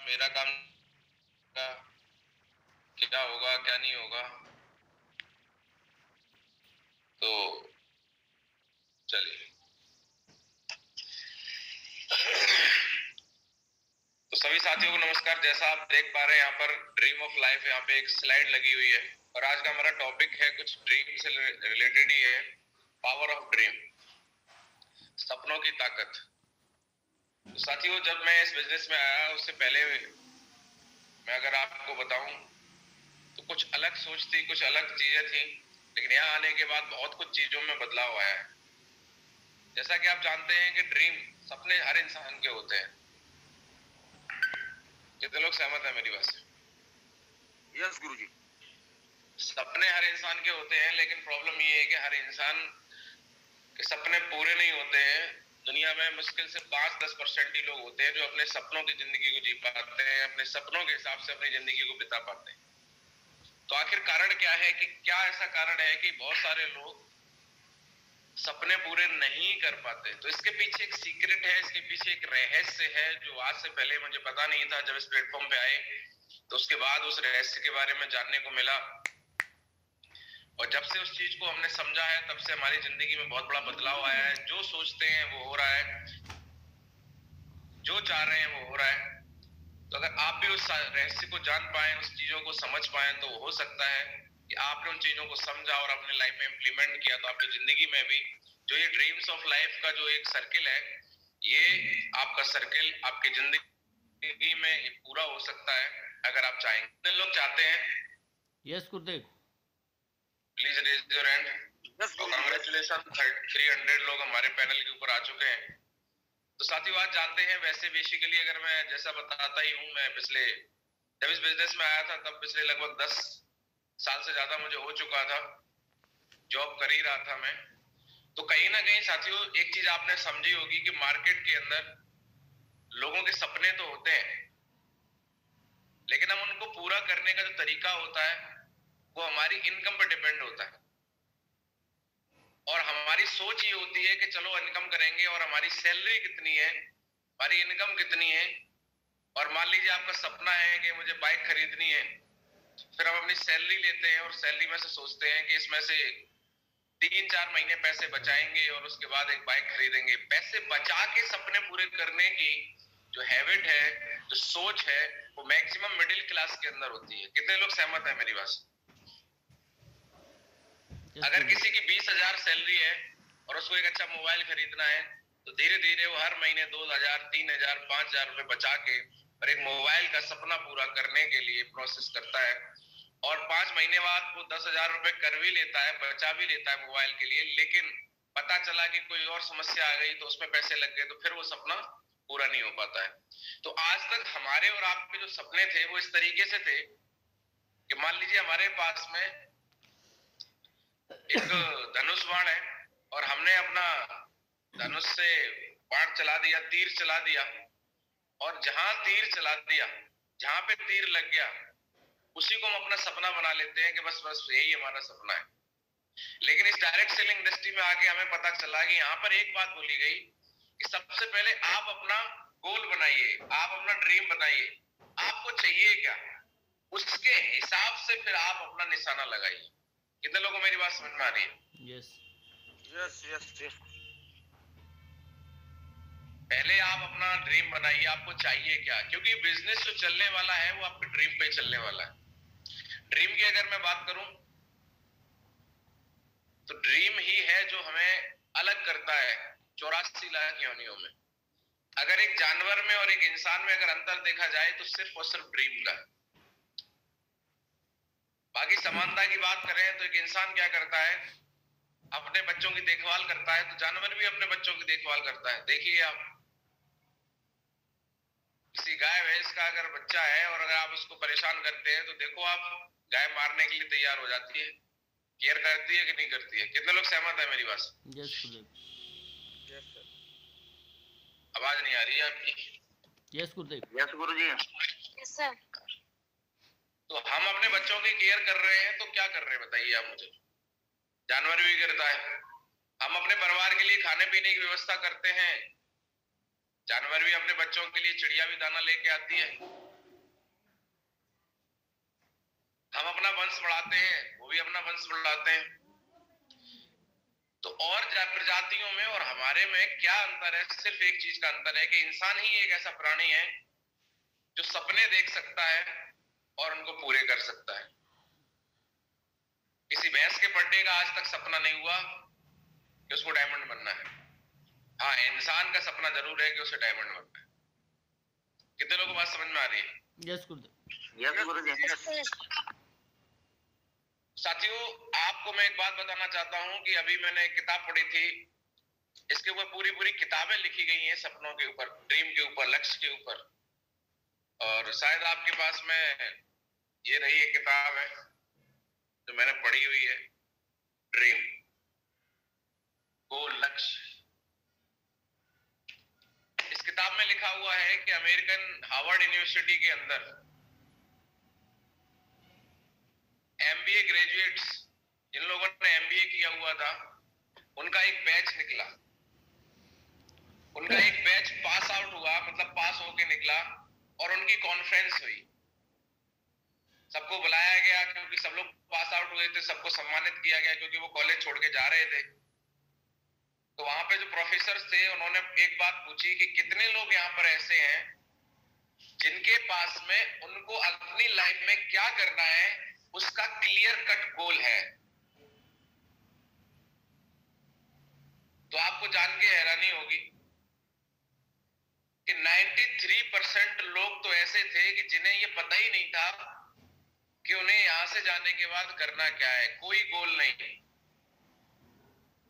मेरा काम का क्या होगा क्या नहीं होगा। तो चलिए, तो सभी साथियों को नमस्कार। जैसा आप देख पा रहे हैं यहाँ पर ड्रीम ऑफ लाइफ, यहाँ पे एक स्लाइड लगी हुई है और आज का हमारा टॉपिक है कुछ ड्रीम से रिलेटेड ही है, पावर ऑफ ड्रीम, सपनों की ताकत। तो साथियों, जब मैं इस बिजनेस में आया उससे पहले मैं अगर आपको बताऊं तो कुछ अलग सोच थी, कुछ अलग चीजें थी, लेकिन यहाँ आने के बाद बहुत कुछ चीजों में बदलाव आया है। जैसा कि आप जानते हैं कि ड्रीम, सपने हर इंसान के होते हैं। कितने लोग सहमत है मेरी बात से? यस गुरुजी। सपने हर इंसान के होते हैं, लेकिन प्रॉब्लम ये है कि हर इंसान के सपने पूरे नहीं होते हैं। दुनिया में मुश्किल से 5-10% ही लोग होते हैं जो अपने सपनों की जिंदगी को जी पाते हैं, अपने सपनों के हिसाब से अपनी जिंदगी को बिता पाते हैं। तो आखिर कारण क्या है, कि क्या ऐसा कारण है कि बहुत सारे लोग सपने पूरे नहीं कर पाते? तो इसके पीछे एक सीक्रेट है, इसके पीछे एक रहस्य है जो आज से पहले मुझे पता नहीं था। जब इस प्लेटफॉर्म पे आए तो उसके बाद उस रहस्य के बारे में जानने को मिला, और जब से उस चीज को हमने समझा है तब से हमारी जिंदगी में बहुत बड़ा बदलाव आया है। जो सोचते हैं वो हो रहा है, जो चाह रहे हैं वो हो रहा है। तो अगर आप भी उस रहस्य को जान पाए, उस चीजों को समझ पाए, तो हो सकता है कि आपने उन चीजों को समझा और अपने लाइफ में इंप्लीमेंट किया तो आपकी जिंदगी में भी जो ये ड्रीम्स ऑफ लाइफ का जो एक सर्किल है, ये आपका सर्किल आपकी जिंदगी में पूरा हो सकता है अगर आप चाहेंगे। कितने लोग चाहते हैं? Yes Gurudev, please raise your hand. Congratulation, 300 लोग हमारे पैनल के ऊपर आ चुके हैं। तो साथियों, आज जानते हैं, वैसे बेसिकली अगर मैं जैसा बताता ही हूँ, मैं पिछले जब इस बिजनेस में आया था तब पिछले लगभग 10 साल से ज्यादा मुझे हो चुका था, जॉब कर ही रहा था मैं। तो कहीं ना कहीं साथियों एक चीज आपने समझी होगी कि मार्केट के अंदर लोगों के सपने तो होते हैं, लेकिन हम उनको पूरा करने का जो तरीका होता है वो हमारी इनकम पर डिपेंड होता है। और हमारी सोच ये होती है कि चलो इनकम करेंगे, और हमारी सैलरी कितनी है, हमारी इनकम कितनी है। और मान लीजिए आपका सपना है कि मुझे बाइक खरीदनी है, फिर हम अपनी सैलरी लेते हैं और सैलरी में से सोचते हैं कि इसमें से 3-4 महीने पैसे बचाएंगे और उसके बाद एक बाइक खरीदेंगे। पैसे बचा के सपने पूरे करने की जो हैबिट है, जो सोच है, वो मैक्सिमम मिडिल क्लास के अंदर होती है। कितने लोग सहमत है मेरी बात? अगर किसी की 20,000 सैलरी है और उसको एक अच्छा मोबाइल खरीदना है, तो धीरे धीरे वो हर महीने 2,000, 3,000, 5,000 रुपए बचा के और एक मोबाइल का सपना पूरा करने के लिए प्रोसेस करता है। और 5 महीने बाद वो 10,000 रुपए कर भी लेता है, बचा भी लेता है मोबाइल के लिए, लेकिन पता चला कि कोई और समस्या आ गई तो उसमें पैसे लग गए, तो फिर वो सपना पूरा नहीं हो पाता है। तो आज तक हमारे और आपके जो सपने थे वो इस तरीके से थे कि मान लीजिए हमारे पास में एक धनुष बाण है और हमने अपना धनुष से बाण चला दिया, तीर चला दिया, और जहां तीर चला दिया, जहां पे तीर लग गया, उसी को हम अपना सपना बना लेते हैं कि बस बस यही हमारा सपना है। लेकिन इस डायरेक्ट सेलिंग इंडस्ट्री में आके हमें पता चला कि यहाँ पर एक बात बोली गई कि सबसे पहले आप अपना गोल बनाइए, आप अपना ड्रीम बनाइए, आपको चाहिए क्या, उसके हिसाब से फिर आप अपना निशाना लगाइए। कितने लोगों को मेरी बात समझ में आ रही है? Yes yes yes yes. पहले आप अपना ड्रीम बनाइए, आपको चाहिए क्या, क्योंकि बिजनेस जो चलने वाला है वो आपके ड्रीम पे चलने वाला है। ड्रीम की अगर मैं बात करूं तो ड्रीम ही है जो हमें अलग करता है 84 लाख योनियों में। अगर एक जानवर में और एक इंसान में अगर अंतर देखा जाए तो सिर्फ और सिर्फ ड्रीम का। बाकी समानता की बात करें तो एक इंसान क्या करता है, अपने बच्चों की देखभाल करता है, तो जानवर भी अपने बच्चों की देखभाल करता है। देखिए आप, किसी गाय भैंस का अगर बच्चा है और अगर आप उसको परेशान करते हैं तो देखो आप, गाय मारने के लिए तैयार हो जाती है। केयर करती है कि नहीं करती है? कितने लोग सहमत है मेरी बात? यस गुरुदेव। आवाज नहीं आ रही है आपकी? Yes Gurudev. Yes Guruji. Yes sir. तो हम अपने बच्चों की केयर कर रहे हैं तो क्या कर रहे हैं बताइए आप मुझे? जानवर भी करता है। हम अपने परिवार के लिए खाने पीने की व्यवस्था करते हैं, जानवर भी अपने बच्चों के लिए, चिड़िया भी दाना लेके आती है। हम अपना वंश बढ़ाते हैं, वो भी अपना वंश बढ़ाते हैं। तो और प्रजातियों में और हमारे में क्या अंतर है? सिर्फ एक चीज का अंतर है कि इंसान ही एक ऐसा प्राणी है जो सपने देख सकता है और उनको पूरे कर सकता है। किसी भैंस के बर्थडे का आज तक सपना नहीं हुआ कि उसको डायमंड बनना है। हाँ, इंसान का सपना जरूर है कि उसे डायमंड बनना है। कितने लोगों को बात समझ में आ रही है? यस गुरुदेव। यस गुरुजी। साथियों, आपको मैं एक बात बताना चाहता हूं कि अभी मैंने एक किताब पढ़ी थी, इसके ऊपर पूरी पूरी किताबें लिखी गई हैं सपनों के ऊपर, ड्रीम के ऊपर, लक्ष्य के ऊपर। और शायद आपके पास में ये रही एक किताब है जो मैंने पढ़ी हुई है, ड्रीम, गोल, लक्ष्य। इस किताब में लिखा हुआ है कि अमेरिकन हार्वर्ड यूनिवर्सिटी के अंदर एमबीए ग्रेजुएट्स, जिन लोगों ने एमबीए किया हुआ था, उनका एक बैच निकला। उनका एक बैच पास आउट हुआ, मतलब पास होके निकला, और उनकी कॉन्फ्रेंस हुई। सबको बुलाया गया क्योंकि सब लोग पास आउट हुए थे, सबको सम्मानित किया गया क्योंकि वो कॉलेज छोड़ के जा रहे थे। तो वहां पे जो प्रोफेसर थे उन्होंने एक बात पूछी कि कितने लोग यहाँ पर ऐसे हैं जिनके पास में उनको अपनी लाइफ में क्या करना है उसका क्लियर कट गोल है। तो आपको जान के हैरानी होगी कि 93% लोग तो ऐसे थे कि जिन्हें ये पता ही नहीं था कि उन्हें यहां से जाने के बाद करना क्या है, कोई गोल नहीं।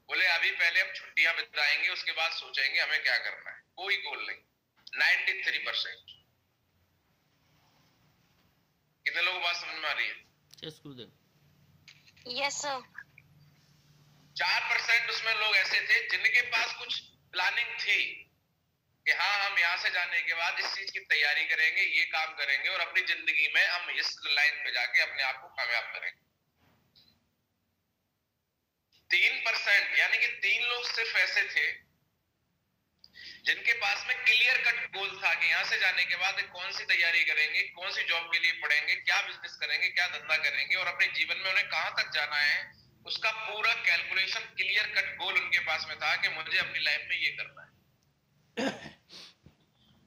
बोले अभी पहले हम छुट्टियां बिताएंगे, उसके बाद सोचेंगे हमें क्या करना है, कोई गोल नहीं। 93%। कितने लोगों को बात समझ में आ रही है? यस गुरुदेव। Yes sir. 4% उसमें लोग ऐसे थे जिनके पास कुछ प्लानिंग थी कि हाँ, हम यहां से जाने के बाद इस चीज की तैयारी करेंगे, ये काम करेंगे और अपनी जिंदगी में हम इस लाइन पे जाके अपने आप को कामयाब करेंगे। 3% यानी कि 3 लोग सिर्फ ऐसे थे जिनके पास में क्लियर कट गोल था कि यहां से जाने के बाद कौन सी तैयारी करेंगे, कौन सी जॉब के लिए पढ़ेंगे, क्या बिजनेस करेंगे, क्या धंधा करेंगे और अपने जीवन में उन्हें कहां तक जाना है, उसका पूरा कैलकुलेशन, क्लियर कट गोल उनके पास में था कि मुझे अपनी लाइफ में ये करना है।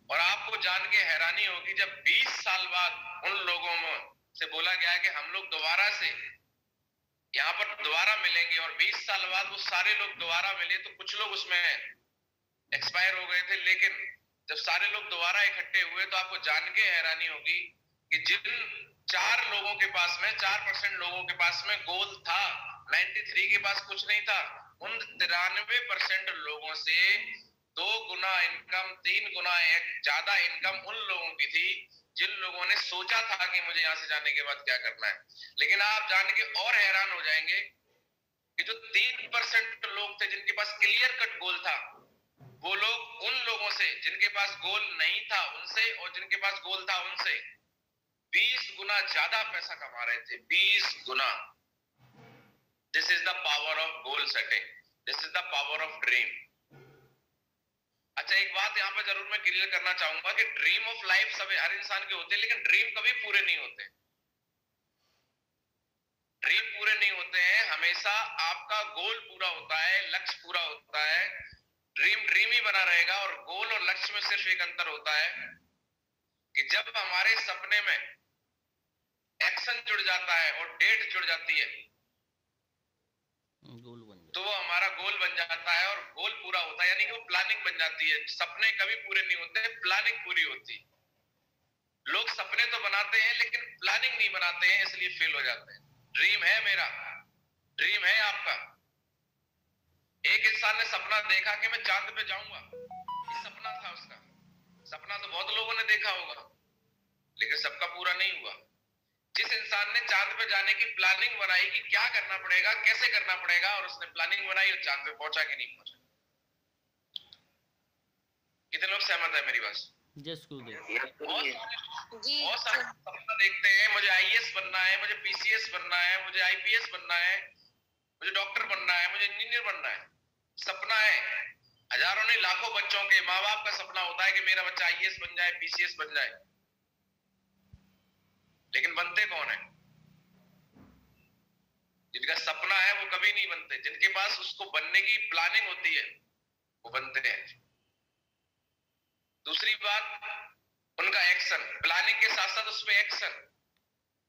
और आपको जान के हैरानी होगी जब 20 साल बाद उन लोगों से बोला गया कि हम लोग दोबारा से यहाँ पर दोबारा मिलेंगे, और 20 साल बाद वो सारे लोग दोबारा मिले, तो कुछ लोग उसमें एक्सपायर हो गए थे, लेकिन जब सारे लोग दोबारा इकट्ठे हुए तो आपको जान के हैरानी होगी कि जिन 4 लोगों के पास में, 4% लोगों के पास में गोल था, 93 के पास कुछ नहीं था, उन 93% लोगों से 2 गुना इनकम, 3 गुना ज्यादा इनकम उन लोगों की थी जिन लोगों ने सोचा था कि मुझे यहां से जाने के बाद क्या करना है। लेकिन आप जान के और हैरान हो जाएंगे कि जो 3% लोग थे जिनके पास क्लियर कट गोल था, वो लोग उन लोगों से जिनके पास गोल नहीं था उनसे, और जिनके पास गोल था उनसे 20 गुना ज्यादा पैसा कमा रहे थे, 20 गुना। This is the power of goal setting, this is the power of dream. अच्छा, एक बात यहाँ पे जरूर मैं क्लियर करना चाहूंगा कि ड्रीम ऑफ लाइफ सब हर इंसान के होते हैं, लेकिन ड्रीम कभी पूरे नहीं होते। ड्रीम पूरे नहीं होते हैं, हमेशा आपका गोल पूरा होता है, लक्ष्य पूरा होता है। ड्रीम ड्रीम ही बना रहेगा, और गोल और लक्ष्य में सिर्फ एक अंतर होता है कि जब हमारे सपने में एक्शन जुड़ जाता है और डेट जुड़ जाती है गोल बन तो वो हमारा गोल बन जाता है, और गोल पूरा होता है, यानी कि वो प्लानिंग बन जाती है। सपने कभी पूरे नहीं होते, प्लानिंग पूरी होती है। लोग सपने तो बनाते हैं लेकिन प्लानिंग नहीं बनाते हैं, इसलिए फेल हो जाते हैं। ड्रीम है मेरा, ड्रीम है आपका। एक इंसान ने सपना देखा कि मैं चांद पे जाऊंगा, ये सपना था उसका। सपना तो बहुत लोगों ने देखा होगा, लेकिन सबका पूरा नहीं हुआ। जिस इंसान ने चांद पे जाने की प्लानिंग बनाई कि क्या करना पड़ेगा, कैसे करना पड़ेगा, और उसने प्लानिंग बनाई और चांद पे पहुंचा कि नहीं पहुंचा। कितने लोग सहमत है मेरी बात? यस गुरुदेव। बहुत सारे सपना देखते हैं, मुझे आईएएस बनना है, मुझे पीसीएस बनना है, मुझे आईपीएस बनना है, मुझे डॉक्टर बनना है, मुझे इंजीनियर बनना है। सपना है, हजारों नहीं लाखों बच्चों के माँ बाप का सपना होता है कि मेरा बच्चा आईएएस बन जाए, पीसीएस बन जाए, लेकिन बनते कौन है? बनते, जिनके पास उसको बनने की प्लानिंग होती है वो बनते हैं। दूसरी बात, उनका एक्शन, प्लानिंग के साथ साथ उस पे एक्शन।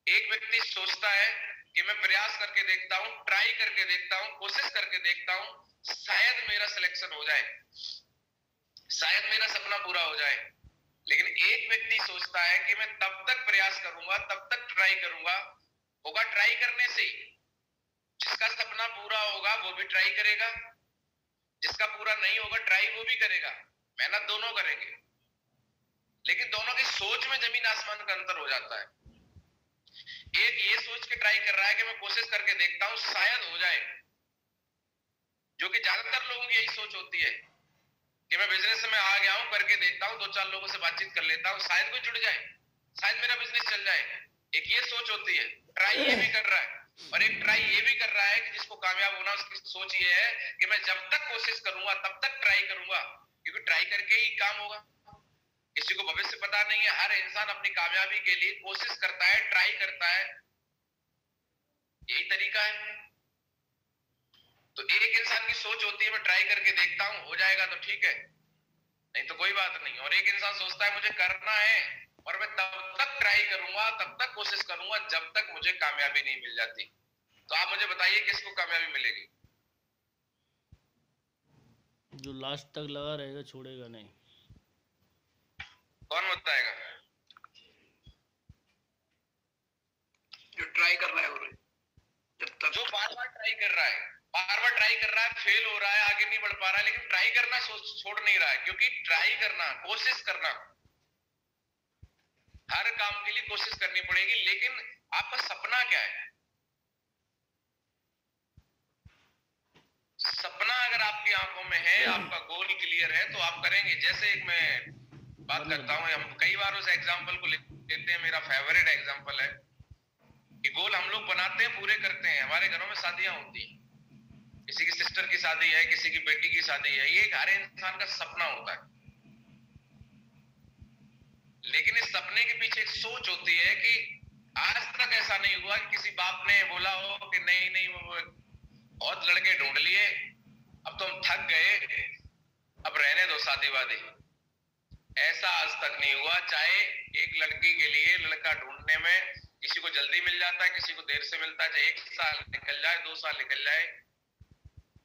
एक व्यक्ति सोचता है कि मैं प्रयास करके देखता हूं, ट्राई करके देखता हूं, कोशिश करके देखता हूं, शायद मेरा सिलेक्शन हो जाए, शायद मेरा सपना पूरा हो जाए। लेकिन एक व्यक्ति सोचता है कि मैं तब तक प्रयास करूंगा, तब तक ट्राई करूंगा, होगा ट्राई करने से। जिसका सपना पूरा होगा वो भी ट्राई करेगा, जिसका पूरा नहीं होगा ट्राई वो भी करेगा, मेहनत दोनों करेंगे। लेकिन दोनों की सोच में जमीन आसमान का अंतर हो जाता है। एक ये सोच के ट्राई कर रहा है कि मैं कोशिश करके देखता हूं, शायद हो जाए, जो कि ज्यादातर लोगों की यही सोच होती है कि मैं बिजनेस में आ गया हूं, करके देखता हूं, 2-4 लोगों से बातचीत कर लेता हूं, शायद कोई जुड़ जाए, शायद मेरा बिजनेस चल जाए। एक ये सोच होती है। ट्राई ये भी कर रहा है, और एक ट्राई ये भी कर रहा है कि जिसको कामयाब होना, उसकी सोच ये है कि मैं जब तक कोशिश करूंगा तब तक ट्राई करूंगा, क्योंकि ट्राई करके ही काम होगा। किसी को भविष्य पता नहीं है, हर इंसान अपनी कामयाबी के लिए कोशिश करता है, ट्राई करता है, यही तरीका है। तो एक इंसान की सोच होती है मैं ट्राई करके देखता हूं, हो जाएगा तो ठीक है, नहीं तो कोई बात नहीं। और एक इंसान सोचता है मुझे करना है और मैं तब तक ट्राई करूंगा, तब तक कोशिश करूंगा जब तक मुझे कामयाबी नहीं मिल जाती। तो आप मुझे बताइए किसको कामयाबी मिलेगी? जो लास्ट तक लगा रहेगा, छोड़ेगा नहीं। कौन बताएगा? जो ट्राई कर रहा है, और जब तक जो बार बार ट्राई कर रहा है, बार बार ट्राई कर रहा है, फेल हो रहा है, आगे नहीं बढ़ पा रहा है, लेकिन ट्राई करना छोड़ नहीं रहा है। क्योंकि ट्राई करना, कोशिश करना, हर काम के लिए कोशिश करनी पड़ेगी। लेकिन आपका सपना क्या है? सपना अगर आपकी आंखों में है, आपका गोल क्लियर है, तो आप करेंगे। जैसे एक मैं बात करता हूं, हम कई बार उस एग्जांपल को लेते हैं, मेरा फेवरेट एग्जांपल है कि गोल हम लोग बनाते हैं, पूरे करते हैं। हमारे घरों में शादियां होती हैं, किसी की सिस्टर की शादी है, किसी की बेटी की शादी है, ये हर इंसान का सपना होता है। लेकिन इस सपने के पीछे एक सोच होती है कि आज तक ऐसा नहीं हुआ कि किसी बाप ने बोला हो कि नहीं नहीं, वो बहुत लड़के ढूंढ लिए, अब तो हम थक गए, अब रहने दो शादी वादी। ऐसा आज तक नहीं हुआ। चाहे एक लड़की के लिए लड़का ढूंढने में किसी को जल्दी मिल जाता है, किसी को देर से मिलता है, चाहे 1 साल निकल जाए, 2 साल निकल जाए,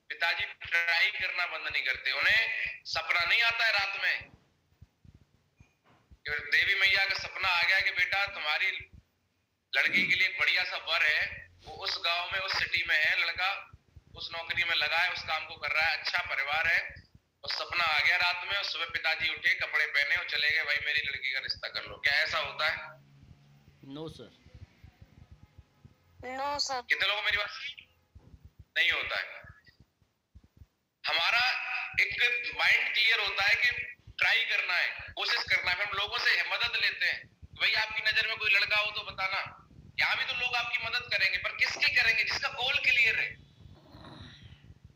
पिताजी ट्राई करना बंद नहीं करते। उन्हें सपना नहीं आता है रात में, देवी मैया का सपना आ गया कि बेटा तुम्हारी लड़की के लिए बढ़िया सा वर है, वो उस गांव में, उस सिटी में है, लड़का उस नौकरी में लगा है, उस काम को कर रहा है, अच्छा परिवार है, और सपना आ गया रात में, और सुबह पिताजी उठे, कपड़े पहने और चले गए, भाई मेरी लड़की का रिश्ता कर लो। क्या ऐसा होता है? No sir, no sir. कितने लोगों को मेरी बात नहीं होता है? हमारा एक माइंड क्लियर होता है कि ट्राई करना है, कोशिश करना है। हम लोगों से मदद लेते हैं, भाई आपकी नजर में कोई लड़का हो तो बताना। यहाँ भी तो लोग आपकी मदद करेंगे, पर किसकी करेंगे? जिसका गोल क्लियर है,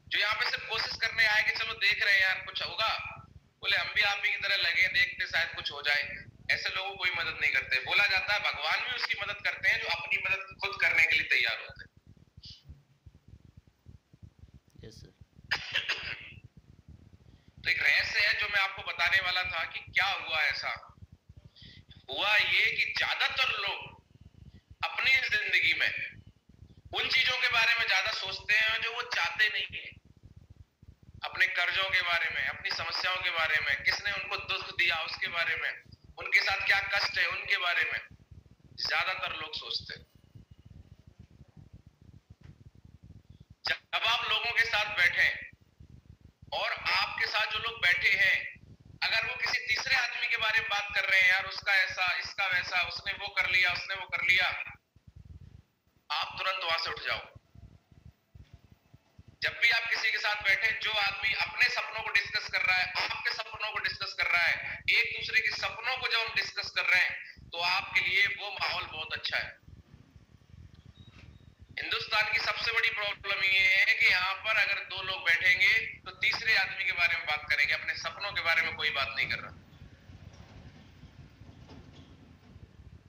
जो यहाँ पे सिर्फ कोशिश करने आए कि चलो देख रहे हैं यार कुछ होगा, बोले हम भी आप ही की तरह लगे, देखते शायद कुछ हो जाए। ऐसे लोगों को कोई मदद नहीं करते। बोला जाता है भगवान भी उसकी मदद करते हैं जो अपनी मदद खुद करने के लिए तैयार होते हैं। Yes sir. तो एक रहस्य है जो मैं आपको बताने वाला था कि क्या हुआ। ऐसा हुआ ये कि ज्यादातर लोग अपनी जिंदगी में उन चीजों के बारे में ज्यादा सोचते हैं जो वो चाहते नहीं है। अपने कर्जों के बारे में, अपनी समस्याओं के बारे में, किसने उनको दुख दिया उसके बारे में, उनके साथ क्या कष्ट है उनके बारे में ज्यादातर लोग सोचते हैं। जब आप लोगों के साथ बैठे और आपके साथ जो लोग बैठे हैं, अगर वो किसी तीसरे आदमी के बारे में बात कर रहे हैं, यार उसका ऐसा, इसका वैसा, उसने वो कर लिया, उसने वो कर लिया, आप तुरंत वहां से उठ जाओ। जब भी आप किसी के साथ बैठे, जो आदमी अपने सपनों को डिस्कस कर रहा है, आपके सपनों को डिस्कस कर रहा है, एक दूसरे के सपनों को जब हम डिस्कस कर रहे हैं, तो आपके लिए वो माहौल बहुत अच्छा है। हिंदुस्तान की सबसे बड़ी प्रॉब्लम ये है कि यहाँ पर अगर 2 लोग बैठेंगे तो तीसरे आदमी के बारे में बात करेंगे, अपने सपनों के बारे में कोई बात नहीं कर रहा।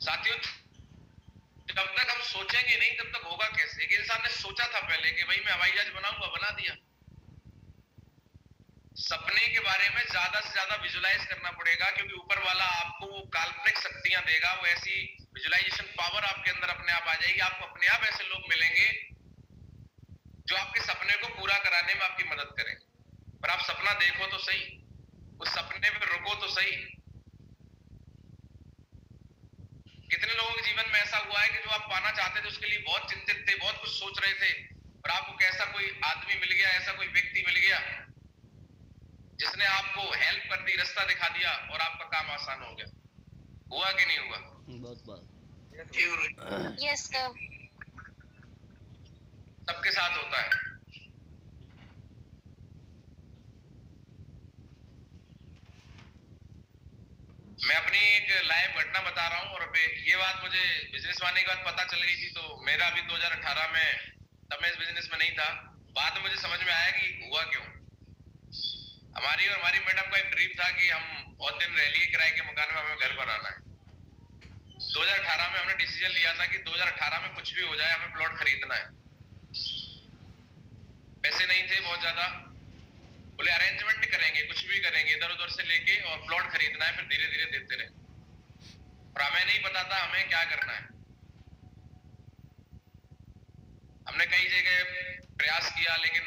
साथियों, जब तक हम सोचेंगे नहीं तब तक होगा कैसे? एक इंसान ने सोचा था पहले कि भाई मैं हवाई जहाज बनाऊंगा, बना दिया। सपने के बारे में ज्यादा से ज्यादा विजुलाइज करना पड़ेगा, क्योंकि ऊपर वाला आपको वो काल्पनिक शक्तियां देगा, वो ऐसी विजुलाइजेशन पावर आपके अंदर अपने आप आ जाएगी। आपको अपने आप ऐसे लोग मिलेंगे जो आपके सपने को पूरा कराने में आपकी मदद करेंगे। पर आप सपना देखो तो सही, उस सपने पे रुको तो सही। कितने लोगों के जीवन में ऐसा हुआ है कि जो आप पाना चाहते थे उसके लिए बहुत चिंतित थे, बहुत कुछ सोच रहे थे, और आपको कैसा कोई आदमी मिल गया, ऐसा कोई व्यक्ति मिल गया जिसने आपको हेल्प कर दी, रास्ता दिखा दिया और आपका काम आसान हो गया। हुआ कि नहीं हुआ? बहुत बार। Yes sir. सबके साथ होता है। मैं अपनी एक लाइव घटना बता रहा हूँ, और ये बात मुझे बिजनेस में आने के बाद पता चल गई थी। तो मेरा अभी 2018 में, तब मैं इस बिजनेस में नहीं था, बाद में मुझे समझ में आया कि हुआ क्यों। हमारी और हमारी मैडम का एक ड्रीम था कि हम बहुत दिन रह लिए किराए के मकान में, हमें घर बनाना है। 2018 में हमने डिसीजन लिया था कि 2018 में कुछ भी हो जाए हमें प्लॉट खरीदना है। पैसे नहीं थे बहुत ज्यादा, बोले अरेंजमेंट करेंगे, कुछ भी करेंगे इधर उधर से लेके, और प्लॉट खरीदना है, फिर धीरे धीरे देते रहे। और हमें नहीं पता था हमें क्या करना है। हमने कई जगह प्रयास किया, लेकिन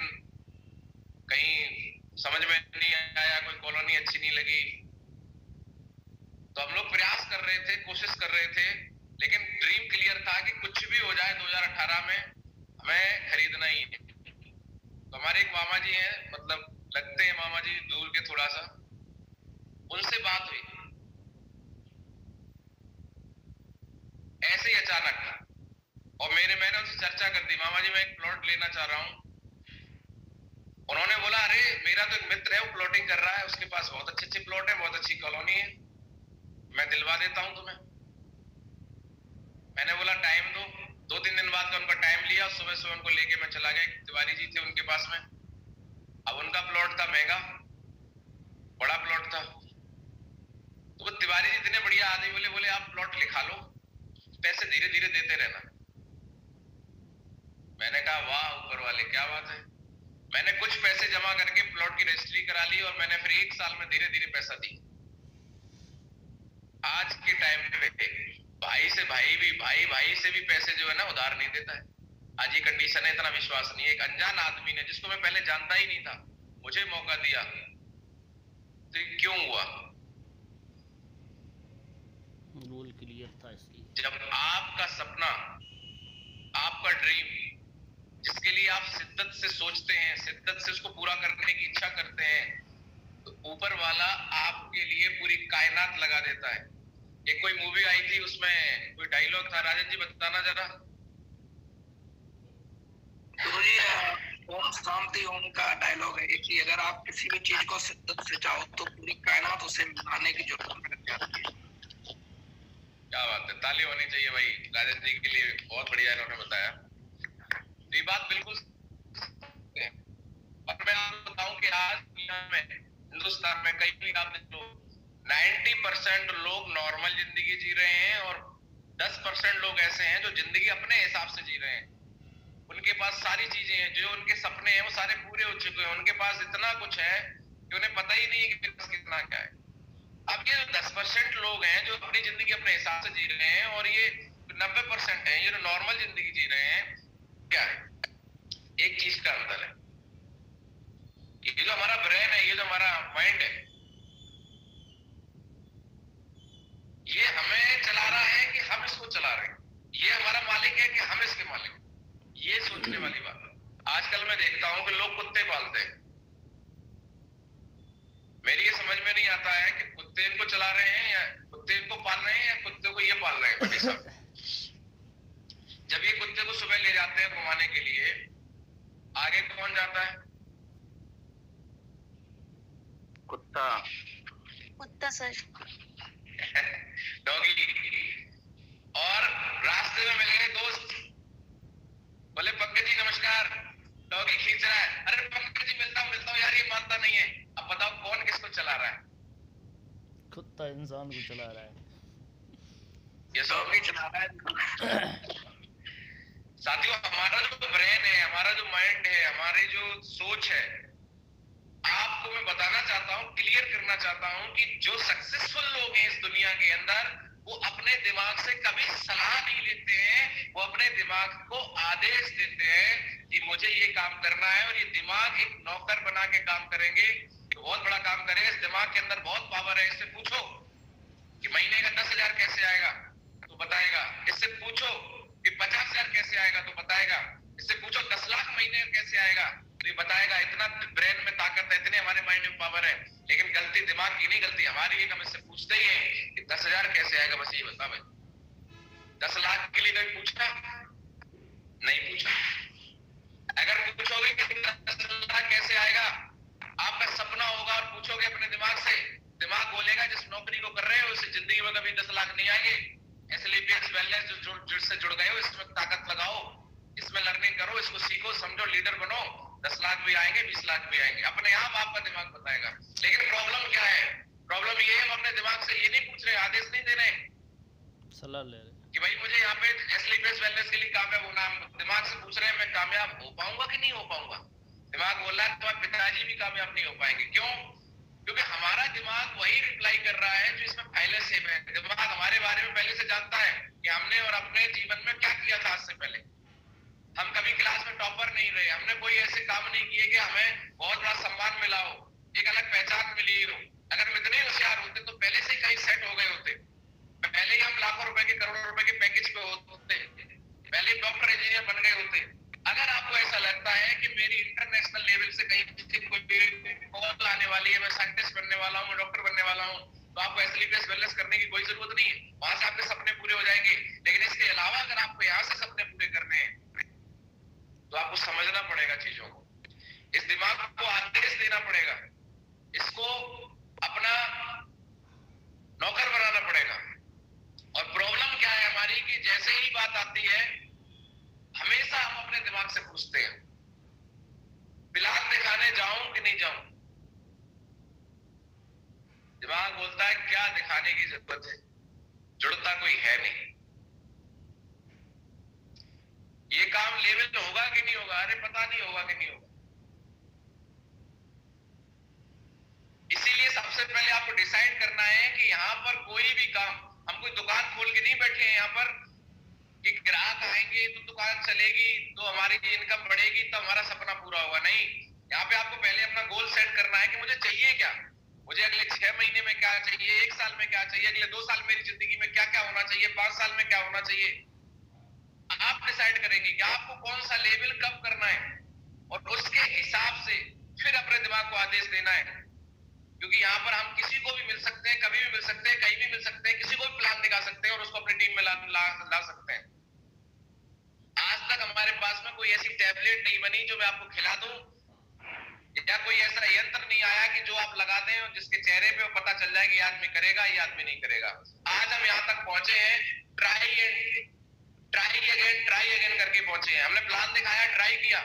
कहीं समझ में नहीं आया, कोई कॉलोनी अच्छी नहीं लगी। तो हम लोग प्रयास कर रहे थे, कोशिश कर रहे थे, लेकिन ड्रीम क्लियर था कि कुछ भी हो जाए 2018 में हमें खरीदना ही है। तो हमारे एक मामा जी हैं, मतलब लगते हैं मामा जी दूर के थोड़ा सा, उनसे बात हुई ऐसे ही अचानक, और मैंने उनसे चर्चा कर दी, मामा जी मैं एक प्लॉट लेना चाह रहा हूँ। उन्होंने बोला अरे मेरा तो एक मित्र है, वो प्लॉटिंग कर रहा है, उसके पास बहुत अच्छे अच्छे प्लॉट है, बहुत अच्छी कॉलोनी है, मैं दिलवा देता हूं तुम्हें। मैंने बोला टाइम दो। 2-3 दिन बाद का उनका टाइम लिया, सुबह सुबह उनको लेके मैं चला गया। तिवारी जी थे उनके पास में। अब उनका प्लॉट था महंगा, बड़ा प्लॉट था। तो वो तिवारी जी इतने बढ़िया आदमी, बोले आप प्लॉट लिखा लो, पैसे धीरे धीरे देते रहना। मैंने कहा वाह ऊपर वाले, क्या बात है। मैंने कुछ पैसे जमा करके प्लॉट की रजिस्ट्री करा ली, और मैंने फिर 1 साल में धीरे धीरे पैसा दी। आज के टाइम पे भाई से भी पैसे जो है ना उधार नहीं देता है। आज ये कंडीशन है, इतना विश्वास नहीं है। एक अनजान आदमी ने, जिसको मैं पहले जानता ही नहीं था, मुझे मौका दिया। तो ये क्यों हुआ? रूल क्लियर था इसलिए। जब आपका सपना, आपका ड्रीम, जिसके लिए आप शिद्दत से सोचते हैं, शिद्दत से उसको पूरा करने की इच्छा करते हैं, तो ऊपर वाला आपके लिए पूरी कायनात लगा देता है। एक कोई मूवी आई थी, उसमें कोई डायलॉग था, राजन जी बताना जरा। तो ये ओम शांति ओम का डायलॉग है कि अगर आप किसी भी चीज को शिद्दत से चाहो तो पूरी कायनात उसे मिलाने की जरूरत लग जाती है। क्या बात है, ताली होनी चाहिए भाई राजन जी के लिए, बहुत बढ़िया इन्होंने बताया। तो ये बात बिल्कुल है। और मैं आपको बताऊं कि आज दुनिया में, हिंदुस्तान में कई आप 90% लोग नॉर्मल जिंदगी जी रहे हैं, और 10% लोग ऐसे हैं जो जिंदगी अपने हिसाब से जी रहे हैं। उनके पास सारी चीजें हैं, जो उनके सपने हैं वो सारे पूरे हो चुके हैं। उनके पास इतना कुछ है कि उन्हें पता ही नहीं है कि मेरे पास कितना क्या है। अब ये 10% लोग हैं जो अपनी जिंदगी अपने हिसाब से जी रहे हैं, और ये 90% है ये जो नॉर्मल जिंदगी जी रहे हैं। क्या है? एक चीज का अंतर है, ये जो हमारा ब्रेन है, ये जो हमारा माइंड है, ये हमें चला रहा है कि हम इसको चला रहे हैं। ये हमारा मालिक है कि हम इसके मालिक हैं। ये सोचने वाली बात है। आजकल मैं देखता हूं कि लोग कुत्ते पालते हैं। मेरी ये समझ में नहीं आता है कि कुत्ते इनको चला रहे हैं, या कुत्ते इनको पाल रहे हैं, या कुत्ते को ये पाल रहे हैं। बड़ी साहब, जब ये कुत्ते को सुबह ले जाते हैं घुमाने के लिए, आगे कौन जाता है? कुत्ता सर। डॉगी। और रास्ते में मिल गए दोस्त, बोले पंकज जी नमस्कार, डॉगी खींच रहा है। अरे पंकज जी मिलता हूँ यार, ये मानता नहीं है। अब बताओ कौन किसको चला रहा है? कुत्ता इंसान को चला रहा है। ये सब भी चला रहा है। साथियों, हमारा जो ब्रेन है, हमारा जो माइंड है, हमारी जो सोच है, आपको मैं बताना चाहता हूं, क्लियर करना चाहता हूं कि जो सक्सेसफुल लोग हैं इस दुनिया के अंदर, वो अपने दिमाग से कभी सलाह नहीं लेते हैं, वो अपने दिमाग को आदेश देते हैं कि मुझे ये काम करना है, और ये दिमाग एक नौकर बना के काम करेंगे, बहुत बड़ा काम करेगा। इस दिमाग के अंदर बहुत पावर है। इससे पूछो कि महीने का 10,000 कैसे आएगा, तो बताएगा। इससे पूछो कि 50,000 कैसे आएगा, तो बताएगा। इससे पूछो 10 लाख महीने कैसे आएगा, तो ये बताएगा। इतना ब्रेन में ताकत है, इतने हमारे माइंड में पावर है। लेकिन गलती दिमाग की नहीं, गलती हमारी है। हम इससे पूछते ही हैं कि 10,000 कैसे आएगा, बस ये बता भाई। 10 लाख के लिए कभी पूछा? नहीं पूछा। अगर पूछोगे कि 10 लाख कैसे आएगा, आपका सपना होगा, और पूछोगे अपने दिमाग से, दिमाग बोलेगा जिस नौकरी को कर रहे हो उससे जिंदगी में कभी 10 लाख नहीं आएंगे। एसएलपीएस वेलनेस जिससे जुड़ गए हो, इसमें ताकत लगाओ, इसमें लर्निंग करो, इसको सीखो, समझो, लीडर बनो, 10 लाख भी आएंगे, 20 लाख भी आएंगे, अपने आप आपका दिमाग बताएगा। लेकिन प्रॉब्लम क्या है? प्रॉब्लम ये है, हम अपने दिमाग से ये नहीं पूछ रहे, आदेश नहीं दे रहे, सलाह ले रहे कि भाई मुझे यहाँ पे एसएलपीएस वेलनेस के लिए कामयाब होना। दिमाग से पूछ रहे हैं मैं कामयाब हो पाऊंगा कि नहीं हो पाऊंगा। दिमाग बोल रहा है तुम्हारे पिताजी भी कामयाब नहीं हो पाएंगे। क्यों? क्योंकि हमारा दिमाग वही रिप्लाई कर रहा है जो इसमें पहले से है। दिमाग हमारे बारे में पहले से जानता है कि हमने और अपने जीवन में क्या किया था आज से पहले। हम कभी क्लास में टॉपर नहीं रहे, हमने कोई ऐसे काम नहीं किए कि हमें बहुत बड़ा सम्मान मिला हो, एक अलग पहचान मिली हो। अगर हम इतने होशियार होते तो पहले से ही कहीं सेट हो गए होते, पहले ही हम लाखों रुपए के, करोड़ों रुपए के पैकेज पे होते, पहले ही डॉक्टर इंजीनियर बन गए होते। अगर आपको ऐसा लगता है कि मेरी इंटरनेशनल लेवल से कहीं कोई कॉल आने वाली है, मैं साइंटिस्ट बनने वाला हूँ, मैं डॉक्टर बनने वाला हूँ, तो आपको एसएलपीएस वेलनेस करने की कोई जरूरत नहीं है। वहां से आपके सपने पूरे हो जाएंगे। लेकिन इसके अलावा अगर आपको यहाँ से सपने पूरे करने हैं तो आपको समझना पड़ेगा चीजों को, इस दिमाग को आदेश देना पड़ेगा, इसको अपना नौकर बनाना पड़ेगा। और प्रॉब्लम क्या है हमारी कि जैसे ही बात आती है हमेशा हम अपने दिमाग से पूछते हैं प्लान दिखाने जाऊं कि नहीं जाऊं। दिमाग बोलता है क्या दिखाने की जरूरत है, जुड़ता कोई है नहीं। ये काम लेवल होगा कि नहीं होगा, अरे पता नहीं होगा कि नहीं होगा। इसीलिए सबसे पहले आपको डिसाइड करना है कि यहाँ पर कोई भी काम, हम कोई दुकान खोल के नहीं बैठे हैं यहाँ पर कि ग्राहक आएंगे तो दुकान चलेगी तो हमारी इनकम बढ़ेगी तो हमारा सपना पूरा होगा। नहीं, यहाँ पे आपको पहले अपना गोल सेट करना है कि मुझे चाहिए क्या, मुझे अगले 6 महीने में क्या चाहिए, 1 साल में क्या चाहिए, अगले 2 साल मेरी जिंदगी में क्या क्या होना चाहिए, 5 साल में क्या होना चाहिए। आप डिसाइड करेंगे कि आपको कौन सा लेवल कब करना है, और उसके हिसाब से फिर अपने दिमाग को आदेश देना है। क्योंकि यहाँ पर हम किसी को भी मिल सकते हैं, कभी भी मिल सकते हैं, कहीं भी मिल सकते हैं, किसी को भी प्लान दिखा सकते हैं और उसको अपनी टीम में ला सकते हैं। आज तक हमारे पास में कोई ऐसी टैबलेट नहीं बनी जो मैं आपको खिला दूं, या कोई ऐसा यंत्र नहीं आया कि जो आप लगा दें और जिसके चेहरे पे पता चल जाए कि ये आदमी करेगा, ये आदमी नहीं करेगा। आज हम यहाँ तक पहुंचे हैं, ट्राई अगेन करके पहुंचे हैं। हमने प्लान दिखाया, ट्राई किया,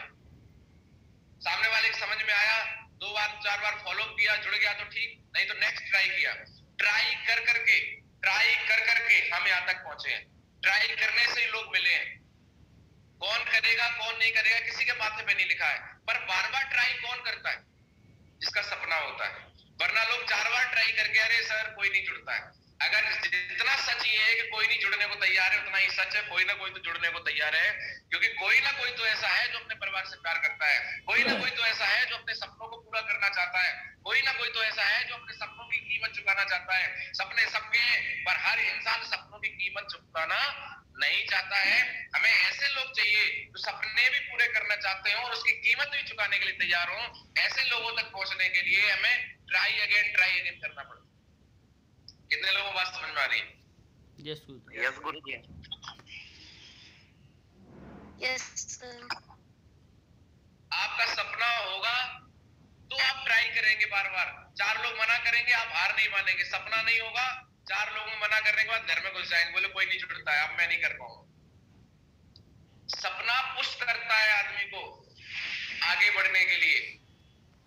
सामने वाले की समझ में आया, 2 बार 4 बार फॉलो किया, जुड़ गया तो ठीक, नहीं तो नेक्स्ट ट्राई किया। ट्राई कर करके हम यहाँ तक पहुंचे हैं। ट्राई करने से ही लोग मिले हैं। कौन करेगा कौन नहीं करेगा किसी के माथे पे नहीं लिखा है, पर बार बार ट्राई कौन करता है? जिसका सपना होता है। वरना लोग 4 बार ट्राई करके अरे सर कोई नहीं जुड़ता है। अगर जितना सच ये है कि कोई नहीं जुड़ने को तैयार है, उतना ही सच है कोई ना कोई तो जुड़ने को तैयार है। क्योंकि कोई ना कोई तो ऐसा है जो अपने परिवार से प्यार करता है, कोई ना कोई तो ऐसा है जो अपने सपनों को पूरा करना चाहता है, कोई ना कोई तो ऐसा है जो अपने सपनों की कीमत चुकाना चाहता है। सपने सबके, पर हर इंसान सपनों की कीमत चुकाना नहीं चाहता है। हमें ऐसे लोग चाहिए जो सपने भी पूरे करना चाहते हो और उसकी कीमत भी चुकाने के लिए तैयार हो। ऐसे लोगों तक पहुंचने के लिए हमें ट्राई अगेन करना पड़ता है। कितने लोगों को बात समझ में आ रही है? यस गुरु, यस गुरु जी। Yes sir. आपका सपना होगा तो आप ट्राई करेंगे बार बार। 4 लोग मना करेंगे, आप हार नहीं मानेंगे। सपना नहीं होगा, 4 लोगों मना करने के बाद घर में घुस जाएंगे, बोले कोई नहीं जुड़ता है, अब मैं नहीं कर पाऊंगा। सपना पुश करता है आदमी को आगे बढ़ने के लिए,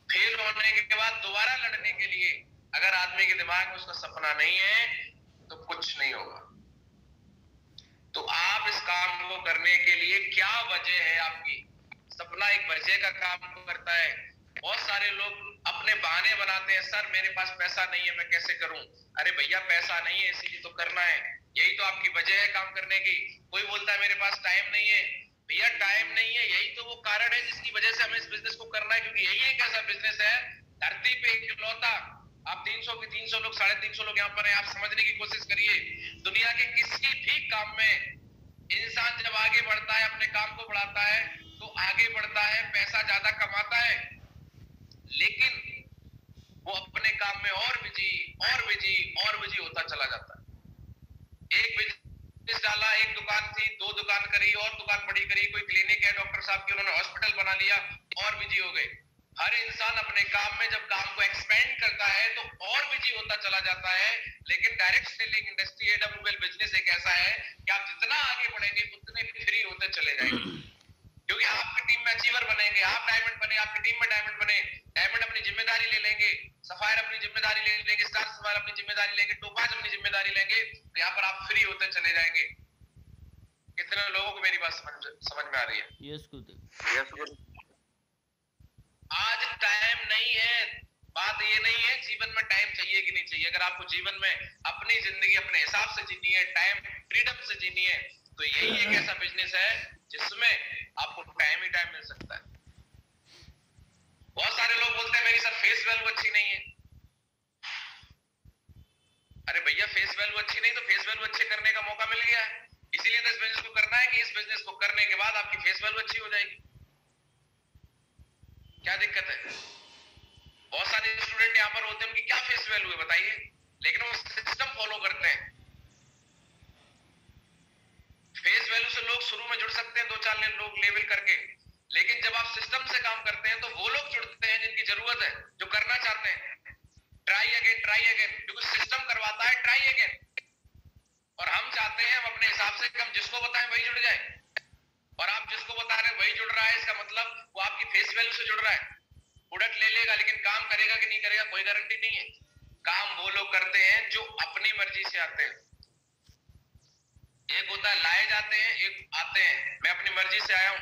फेल होने के बाद दोबारा लड़ने के लिए। अगर आदमी के दिमाग में उसका सपना नहीं है तो कुछ नहीं होगा। काम को करने के लिए क्या वजह है आपकी? सपना एक वजह का काम करता है। बहुत सारे लोग अपने बहाने बनाते हैं, सर मेरे पास पैसा नहीं है, मैं कैसे करूं? अरे भैया पैसा नहीं है इसीलिए तो करना है, यही तो आपकी वजह है काम करने की। कोई बोलता है मेरे पास टाइम नहीं है, भैया टाइम नहीं है यही तो वो कारण है जिसकी वजह से हमें इस बिजनेस को करना है, क्योंकि यही एक ऐसा बिजनेस है धरती पे इकलौता। आप 300 के 300 लोग 350 लोग यहाँ पर हैं, आप समझने की कोशिश करिए, दुनिया के किसी भी काम में इंसान जब आगे बढ़ता है, अपने काम को बढ़ाता है तो आगे बढ़ता है, पैसा ज्यादा कमाता है, लेकिन वो अपने काम में और बिजी होता चला जाता है। एक बिजनेस डाला, एक दुकान थी, 2 दुकान करी और दुकान बड़ी करी, कोई क्लिनिक है डॉक्टर साहब की, उन्होंने हॉस्पिटल बना लिया और बिजी हो गए। हर इंसान अपने काम में जब काम को एक्सपेंड करता है तो और बिजी होता चला जाता है, लेकिन डायरेक्ट सेलिंग इंडस्ट्री एडब्ल्यूएल बिजनेस एक ऐसा है कि आप जितना आगे बढ़ेंगे उतने फ्री होते चले जाएंगे, क्योंकि आपकी टीम में अचीवर बनेंगे, आप डायमंड बने, आपकी टीम में डायमंड बने, डायमंड अपनी जिम्मेदारी ले लेंगे, सफायर अपनी जिम्मेदारी ले लेंगे, स्टार सफायर अपनी जिम्मेदारी लेंगे, टोपाज अपनी जिम्मेदारी लेंगे, तो यहाँ पर आप फ्री होते चले जाएंगे। कितने लोगों को मेरी बात समझ में आ रही है? यस गुरुदेव। आज टाइम नहीं है, बात ये नहीं है जीवन में टाइम चाहिए कि नहीं चाहिए। अगर आपको जीवन में अपनी जिंदगी अपने हिसाब से जीनी है, टाइम फ्रीडम से जीनी है, तो यही एक ऐसा बिजनेस है जिसमें आपको टाइम ही टाइम मिल सकता है। बहुत सारे लोग बोलते हैं मेरी सर फेस वैल्यू अच्छी नहीं है। अरे भैया फेस वैल्यू अच्छी नहीं तो फेस वैल्यू अच्छे करने का मौका मिल गया है, इसीलिए तो इस बिजनेस को करना है कि इस बिजनेस को करने के बाद आपकी फेस वैल्यू अच्छी हो जाएगी। क्या दिक्कत है? बहुत सारे स्टूडेंट यहाँ पर होते हैं, उनकी क्या फेस वैल्यू है बताइए, लेकिन वो सिस्टम फॉलो करते हैं। फेस वैल्यू से लोग शुरू में जुड़ सकते हैं 2-4 लोग लेवल करके, लेकिन जब आप सिस्टम से काम करते हैं तो वो लोग जुड़ते हैं जिनकी जरूरत है, जो करना चाहते हैं। ट्राई अगेन, क्योंकि सिस्टम करवाता है ट्राई अगेन, और हम चाहते हैं हम अपने हिसाब से हम जिसको बताएं वही जुड़ जाए, और आप जिसको बता रहे हैं वही जुड़ रहा है, इसका मतलब वो आपकी फेस वैल्यू से जुड़ रहा है। प्रोडक्ट ले लेगा लेकिन काम करेगा कि नहीं करेगा कोई गारंटी नहीं है। काम वो लोग करते हैं जो अपनी मर्जी से आते हैं। एक होता है लाए जाते हैं, एक आते हैं मैं अपनी मर्जी से आया हूं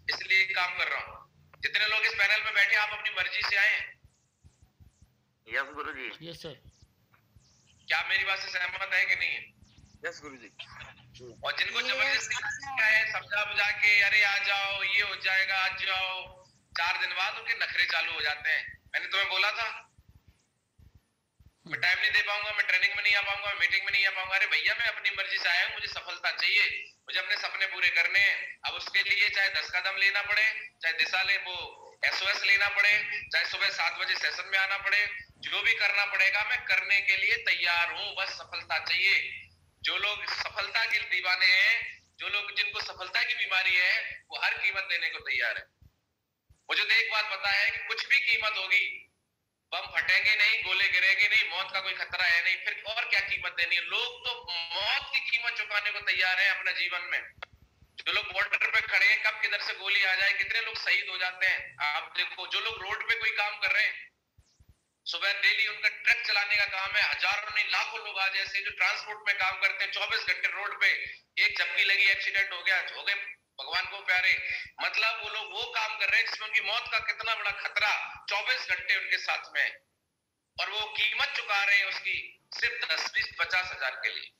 इसलिए काम कर रहा हूं। जितने लोग इस पैनल में बैठे आप अपनी मर्जी से आए हैं? यस गुरुजी। Yes sir. क्या मेरी बात से सहमत है कि नहीं है? यस गुरुजी। और जिनको जबरदस्ती है समझा बुझा के अरे आ जाओ ये हो जाएगा आ जाओ, 4 दिन बाद उनके नखरे चालू हो जाते हैं। मैंने तुम्हें बोला था मैं टाइम नहीं दे पाऊंगा, मैं ट्रेनिंग में नहीं आ पाऊंगा, मीटिंग में नहीं आ पाऊंगा। अरे भैया मैं अपनी मर्जी से आया हूँ, मुझे सफलता चाहिए, मुझे अपने सपने पूरे करने हैं। अब उसके लिए चाहे 10 कदम लेना पड़े, चाहे दिशा ले वो SOS लेना पड़े, चाहे सुबह 7 बजे सेशन में आना पड़े, जो भी करना पड़ेगा मैं करने के लिए तैयार हूँ। बस सफलता चाहिए। जो लोग सफलता के दीवाने हैं, जो लोग जिनको सफलता की बीमारी है, वो हर कीमत देने को तैयार है। मुझे तो एक बात पता है कि कुछ भी कीमत होगी, बम फटेंगे नहीं, गोले गिरेंगे नहीं, मौत का कोई खतरा है नहीं, फिर और क्या कीमत देनी है। लोग तो मौत की कीमत चुकाने को तैयार है अपने जीवन में। जो लोग बॉर्डर पे खड़े हैं, कब किधर से गोली आ जाए, कितने लोग शहीद हो जाते हैं आप देखो। जो लोग रोड पे कोई काम कर रहे हैं, सुबह डेली उनका ट्रक चलाने का काम है, हजारों नहीं लाखों लोग आज ऐसे जो ट्रांसपोर्ट में काम करते हैं 24 घंटे रोड पे, एक झपकी लगी एक्सीडेंट हो गया, हो गए भगवान को प्यारे। मतलब वो लोग वो काम कर रहे हैं जिसमें उनकी मौत का कितना बड़ा खतरा 24 घंटे उनके साथ में, और वो कीमत चुका रहे हैं उसकी सिर्फ 10-20-50 हजार के लिए।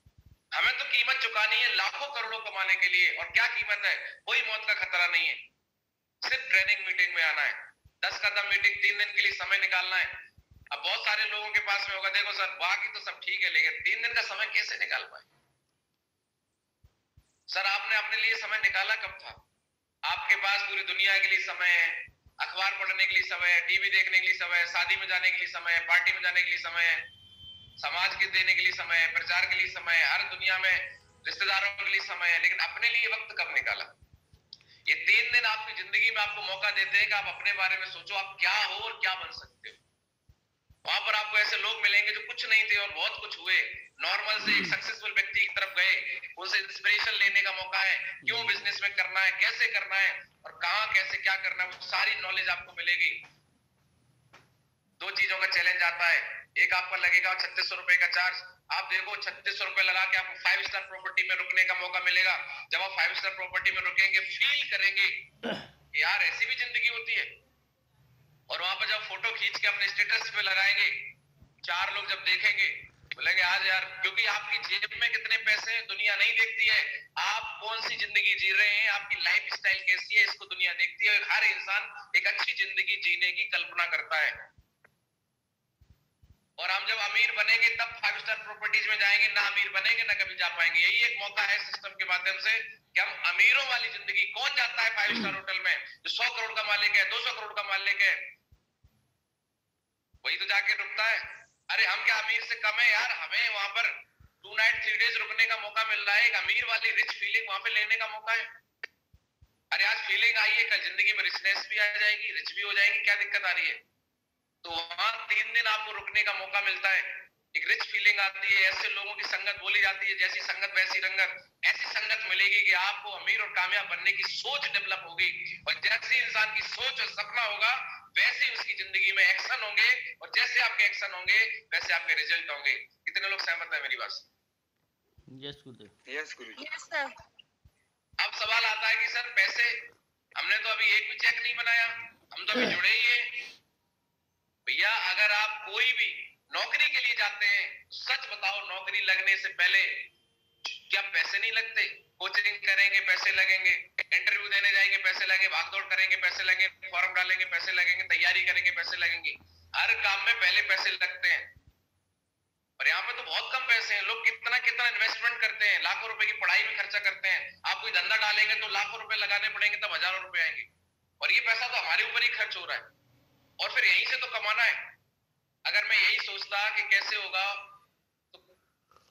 हमें तो कीमत चुकानी है लाखों करोड़ों कमाने के लिए, और क्या कीमत है? कोई मौत का खतरा नहीं है, सिर्फ ट्रेनिंग मीटिंग में आना है, 10 कदम मीटिंग 3 दिन के लिए समय निकालना है। अब बहुत सारे लोगों के पास में होगा देखो सर बाकी तो सब ठीक है, लेकिन 3 दिन का समय कैसे निकाल पाए? सर आपने अपने लिए समय निकाला कब था? आपके पास पूरी दुनिया के लिए समय है, अखबार पढ़ने के लिए समय है, टीवी देखने के लिए समय है, शादी में जाने के लिए समय है, पार्टी में जाने के लिए समय है, समाज के देने के लिए समय है, प्रचार के लिए समय है, हर दुनिया में रिश्तेदारों के लिए समय है, लेकिन अपने लिए वक्त कब निकाला? ये 3 दिन आपकी जिंदगी में आपको मौका देते हैं कि आप अपने बारे में सोचो आप क्या हो और क्या बन सकते हो। वहां पर आपको ऐसे लोग मिलेंगे जो कुछ नहीं थे और बहुत कुछ हुए, नॉर्मल से एक सक्सेसफुल व्यक्ति की तरफ गए, उनसे इंस्पिरेशन लेने का मौका है, क्यों बिजनेस में करना है, कैसे करना है और कहां कैसे क्या करना है, वो सारी नॉलेज आपको मिलेगी। 2 चीजों का चैलेंज आता है, एक आपका लगेगा 3600 रुपए का चार्ज, आप देखो 3600 रुपए लगा के आपको 5 स्टार प्रॉपर्टी में रुकने का मौका मिलेगा। जब आप 5 स्टार प्रॉपर्टी में रुकेंगे, फील करेंगे यार ऐसी भी जिंदगी होती है। और वहां पर जब फोटो खींच के अपने स्टेटस पे लगाएंगे, 4 लोग जब देखेंगे बोलेंगे आज यार, क्योंकि आपकी जेब में कितने पैसे हैं दुनिया नहीं देखती है, आप कौन सी जिंदगी जी रहे हैं, आपकी लाइफ स्टाइल कैसी है, इसको दुनिया देखती है। हर इंसान एक अच्छी जिंदगी जीने की कल्पना करता है। और हम जब अमीर बनेंगे तब 5 स्टार प्रॉपर्टीज में जाएंगे, ना अमीर बनेंगे ना कभी जा पाएंगे। यही एक मौका है सिस्टम के माध्यम से कि हम अमीरों वाली जिंदगी, कौन जाता है 5 स्टार होटल में जो 100 करोड़ का मालिक है, 200 करोड़ का मालिक है, वही तो जाके रुकता है। अरे हम क्या अमीर से कम है यार, हमें वहां पर 2 नाइट 3 डेज रुकने का मौका मिल रहा है। एक अमीर वाली रिच फीलिंग वहां पे लेने का मौका है। अरे आज फीलिंग आई है, कल जिंदगी में रिचनेस भी आ जाएगी, रिच भी हो जाएंगे, क्या दिक्कत आ रही है। तो वहां 3 दिन आपको रुकने का मौका मिलता है, एक रिच फीलिंग आती है, ऐसे लोगों की संगत बोली जाती है, जैसी संगत वैसी रंगत। ऐसी संगत मिलेगी कि आपको अमीर और कामयाब बनने की सोच डेवलप होगी, और जैसे इंसान की सोच और सपना होगा वैसे ही उसकी जिंदगी में एक्शन होंगे, और जैसे आपके एक्शन होंगे वैसे आपके रिजल्ट होंगे। कितने लोग सहमत है मेरी बात से? यस गुरुदेव। यस गुरुजी। Yes, sir. अब सवाल आता है कि सर पैसे, हमने तो अभी एक भी चेक नहीं बनाया, हम तो अभी जुड़े ही हैं। भैया अगर आप कोई भी नौकरी के लिए जाते हैं, सच बताओ नौकरी लगने से पहले क्या पैसे नहीं लगते? कोचिंग करेंगे पैसे लगेंगे, इंटरव्यू देने जाएंगे पैसे लगेंगे, भागदौड़ करेंगे पैसे लगेंगे, फॉर्म डालेंगे पैसे लगेंगे, तैयारी करेंगे पैसे लगेंगे। हर काम में पहले पैसे लगते हैं। और यहाँ पे तो बहुत कम पैसे हैं। लोग कितना कितना इन्वेस्टमेंट करते हैं, लाखों रुपए की पढ़ाई में खर्चा करते हैं। आप कोई धंधा डालेंगे तो लाखों रुपए लगाने पड़ेंगे, तब हजारों रुपए आएंगे। और ये पैसा तो हमारे ऊपर ही खर्च हो रहा है, और फिर यहीं से तो कमाना है। अगर मैं यही सोचता कि कैसे होगा, तो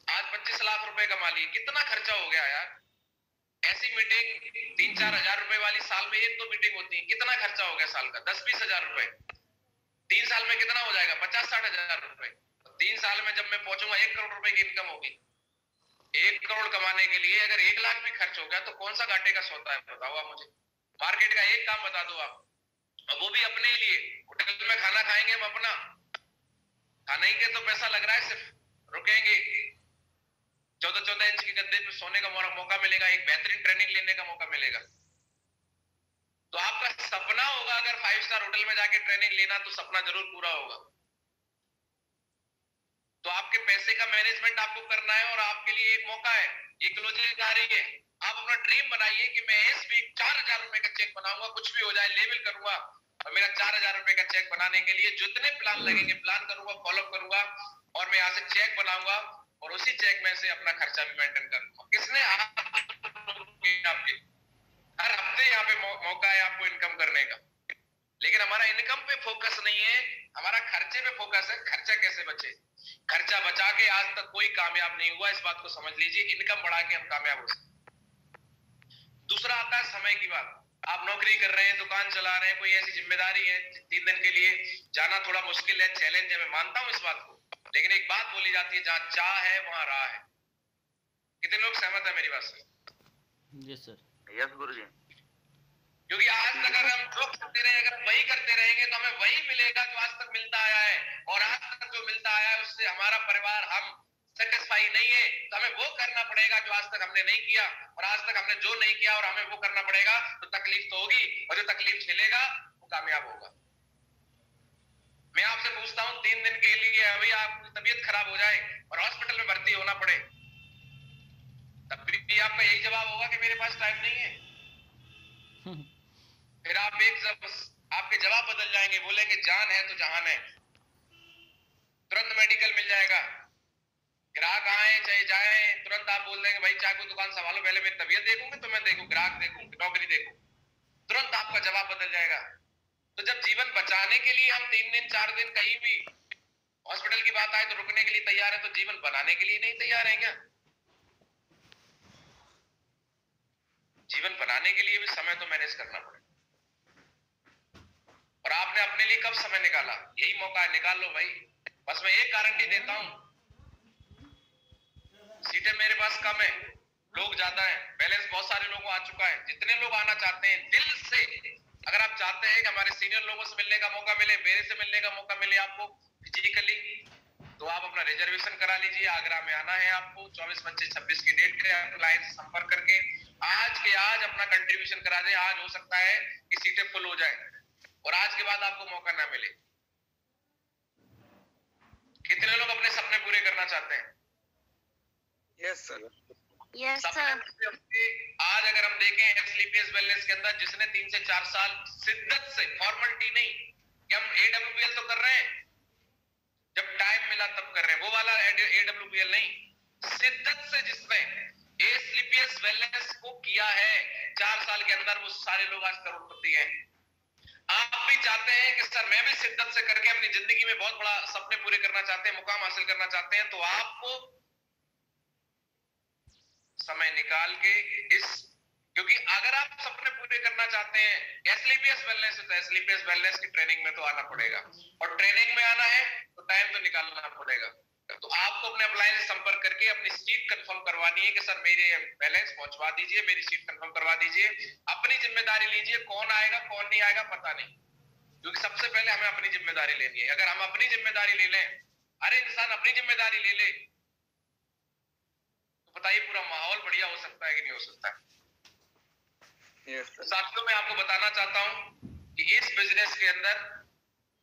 आज 25 लाख रुपए कमा लिए, कितना खर्चा हो गया यार। ऐसी मीटिंग 3-4 हजार रुपए वाली साल में 1-2 मीटिंग होती है, कितना खर्चा हो गया साल का? 10-20 हजार रुपए। 3 साल में कितना हो जाएगा? 50-60 हजार रुपए। 3 साल में जब मैं पहुंचूंगा 1 करोड़ रुपए की इनकम होगी। 1 करोड़ कमाने के लिए अगर 1 लाख भी खर्च हो गया तो कौन सा घाटे का सौदा है, बताओ आप मुझे। मार्केट का एक काम बता दो आप, और वो भी अपने लिए। होटल में खाना खाएंगे हम अपना, खाने के तो पैसा लग रहा है, सिर्फ रुकेंगे, 14-14 इंच के गद्दे पे सोने का मौका मिलेगा, एक बेहतरीन ट्रेनिंग लेने का मौका मिलेगा। तो आपका सपना होगा अगर 5 स्टार होटल में जाके ट्रेनिंग लेना, तो सपना जरूर पूरा होगा। तो आपके पैसे का मैनेजमेंट आपको करना है, और आपके लिए एक मौका है, ये क्लोजिंग आ रही है। आप अपना ड्रीम बनाइए कि मैं इस वीक 4000 रुपए का चेक बनाऊंगा, कुछ भी हो जाए लेवल करूंगा, और मेरा 4000 रुपए का चेक बनाने के लिए जितने प्लान लगेंगे प्लान करूंगा, फॉलो करूंगा, और मैं यहाँ से चेक बनाऊंगा, और उसी चेक में से अपना खर्चा भी मेंटेन करूंगा। किसने आपके हर हफ्ते यहाँ पे मौका है आपको इनकम करने का, लेकिन हमारा इनकम पे फोकस नहीं है, हमारा खर्चे पे फोकस है। खर्चा कैसे बचे? खर्चा बचा के आज तक कोई कामयाब नहीं हुआ, इस बात को समझ लीजिए। इनकम बढ़ा के हम कामयाब हो सकते। दूसरा आता है समय की बात। आप नौकरी कर रहे हैं, दुकान चला रहे हैं, कोई ऐसी जिम्मेदारी है, 3 दिन के लिए जाना थोड़ा मुश्किल है, चैलेंज है, मैं मानता हूं इस बात को, लेकिन एक बात बोली जाती है, जहां चाह है वहां राह है। कितने लोग सहमत है मेरी बात से? Yes sir. यस गुरुजी। क्योंकि आज तक अगर हम जो करते रहे, अगर वही करते रहेंगे तो हमें वही मिलेगा जो आज तक मिलता आया है, और आज तक जो मिलता आया है उससे हमारा परिवार, हम सेटिस्फाई नहीं है, तो हमें वो करना पड़ेगा जो आज तक हमने नहीं किया, और आज तक हमने जो नहीं किया और हमें वो करना पड़ेगा, तो तकलीफ तो होगी, और जो तकलीफ झेलेगा वो कामयाब होगा। मैं आपसे पूछता हूं, 3 दिन के लिए अभी आपकी तबीयत खराब हो जाए और हॉस्पिटल में भर्ती होना पड़े, तब भी आपका यही जवाब होगा कि मेरे पास टाइम नहीं है। फिर आपके जवाब बदल जाएंगे, बोलेंगे जान है तो जहान है, तुरंत मेडिकल मिल जाएगा। ग्राहक आए चाहे जाए, तुरंत आप बोल देंगे भाई चाय को दुकान संभालो, पहले मेरी तबीयत देखूंगी तो मैं देखूं, ग्राहक देखूं, नौकरी देखूं, तुरंत आपका जवाब बदल जाएगा। तो जब जीवन बचाने के लिए हम 3 दिन 4 दिन कहीं भी हॉस्पिटल की बात आए तो रुकने के लिए तैयार है, तो जीवन बनाने के लिए नहीं तैयार है क्या? जीवन बनाने के लिए भी समय तो मैनेज करना पड़ेगा, और आपने अपने लिए कब समय निकाला? यही मौका है, निकाल लो भाई। बस मैं एक गारंटी देता हूं, सीटें मेरे पास कम है, लोग ज्यादा है, बैलेंस बहुत सारे लोगों को आ चुका है। जितने लोग आना चाहते हैं दिल से, अगर आप चाहते हैं कि हमारे सीनियर लोगों से मिलने का मौका मिले, मेरे से मिलने का मौका मिले आपको फिजिकली, तो आप अपना रिजर्वेशन करा लीजिए। आगरा में आना है आपको, 24-25-26 की डेट पे लाइन से संपर्क करके आज के आज अपना कंट्रीब्यूशन करा दे। आज हो सकता है कि सीटें फुल हो जाए और आज के बाद आपको मौका ना मिले। कितने लोग अपने सपने पूरे करना चाहते हैं? Yes sir. Yes, sir. आज अगर हम देखें एसलीपीएस वेलनेस के अंदर, जिसने 3 से 4 साल शिद्दत से, फॉर्मेलिटी नहीं कि हम एडब्ल्यूपीएल तो कर रहे हैं, जब टाइम मिला तब कर रहे हैं, वो वाला एडब्ल्यूपीएल नहीं, शिद्दत से जिसने एसलीपीएस वेलनेस को किया है 4 साल के अंदर, वो सारे लोग आज करोड़पति हैं। आप भी चाहते हैं कि सर मैं भी शिद्दत से करके अपनी जिंदगी में बहुत बड़ा सपने पूरे करना चाहते हैं, मुकाम हासिल करना चाहते हैं, तो आपको समय निकाल के क्योंकि अगर आप सपने पूरे करना चाहते हैं एसलीपीएस वेलनेस है, तो एसलीपीएस वेलनेस की ट्रेनिंग में तो आना पड़ेगा, और ट्रेनिंग में आना है तो टाइम तो निकालना पड़ेगा। तो आपको अपने अप्लाई से संपर्क करके अपनी सीट कंफर्म करवानी है कि सर मेरे बैलेंस पहुंचवा दीजिए, मेरी सीट कंफर्म करवा दीजिए। अपनी जिम्मेदारी लीजिए, कौन आएगा कौन नहीं आएगा पता नहीं, क्योंकि सबसे पहले हमें अपनी जिम्मेदारी लेनी है। अगर हम अपनी जिम्मेदारी ले लें, हर इंसान अपनी जिम्मेदारी ले ले, तो बताइए पूरा माहौल बढ़िया हो सकता है कि नहीं हो सकता है? साथियों मैं आपको बताना चाहता हूं कि इस बिजनेस के अंदर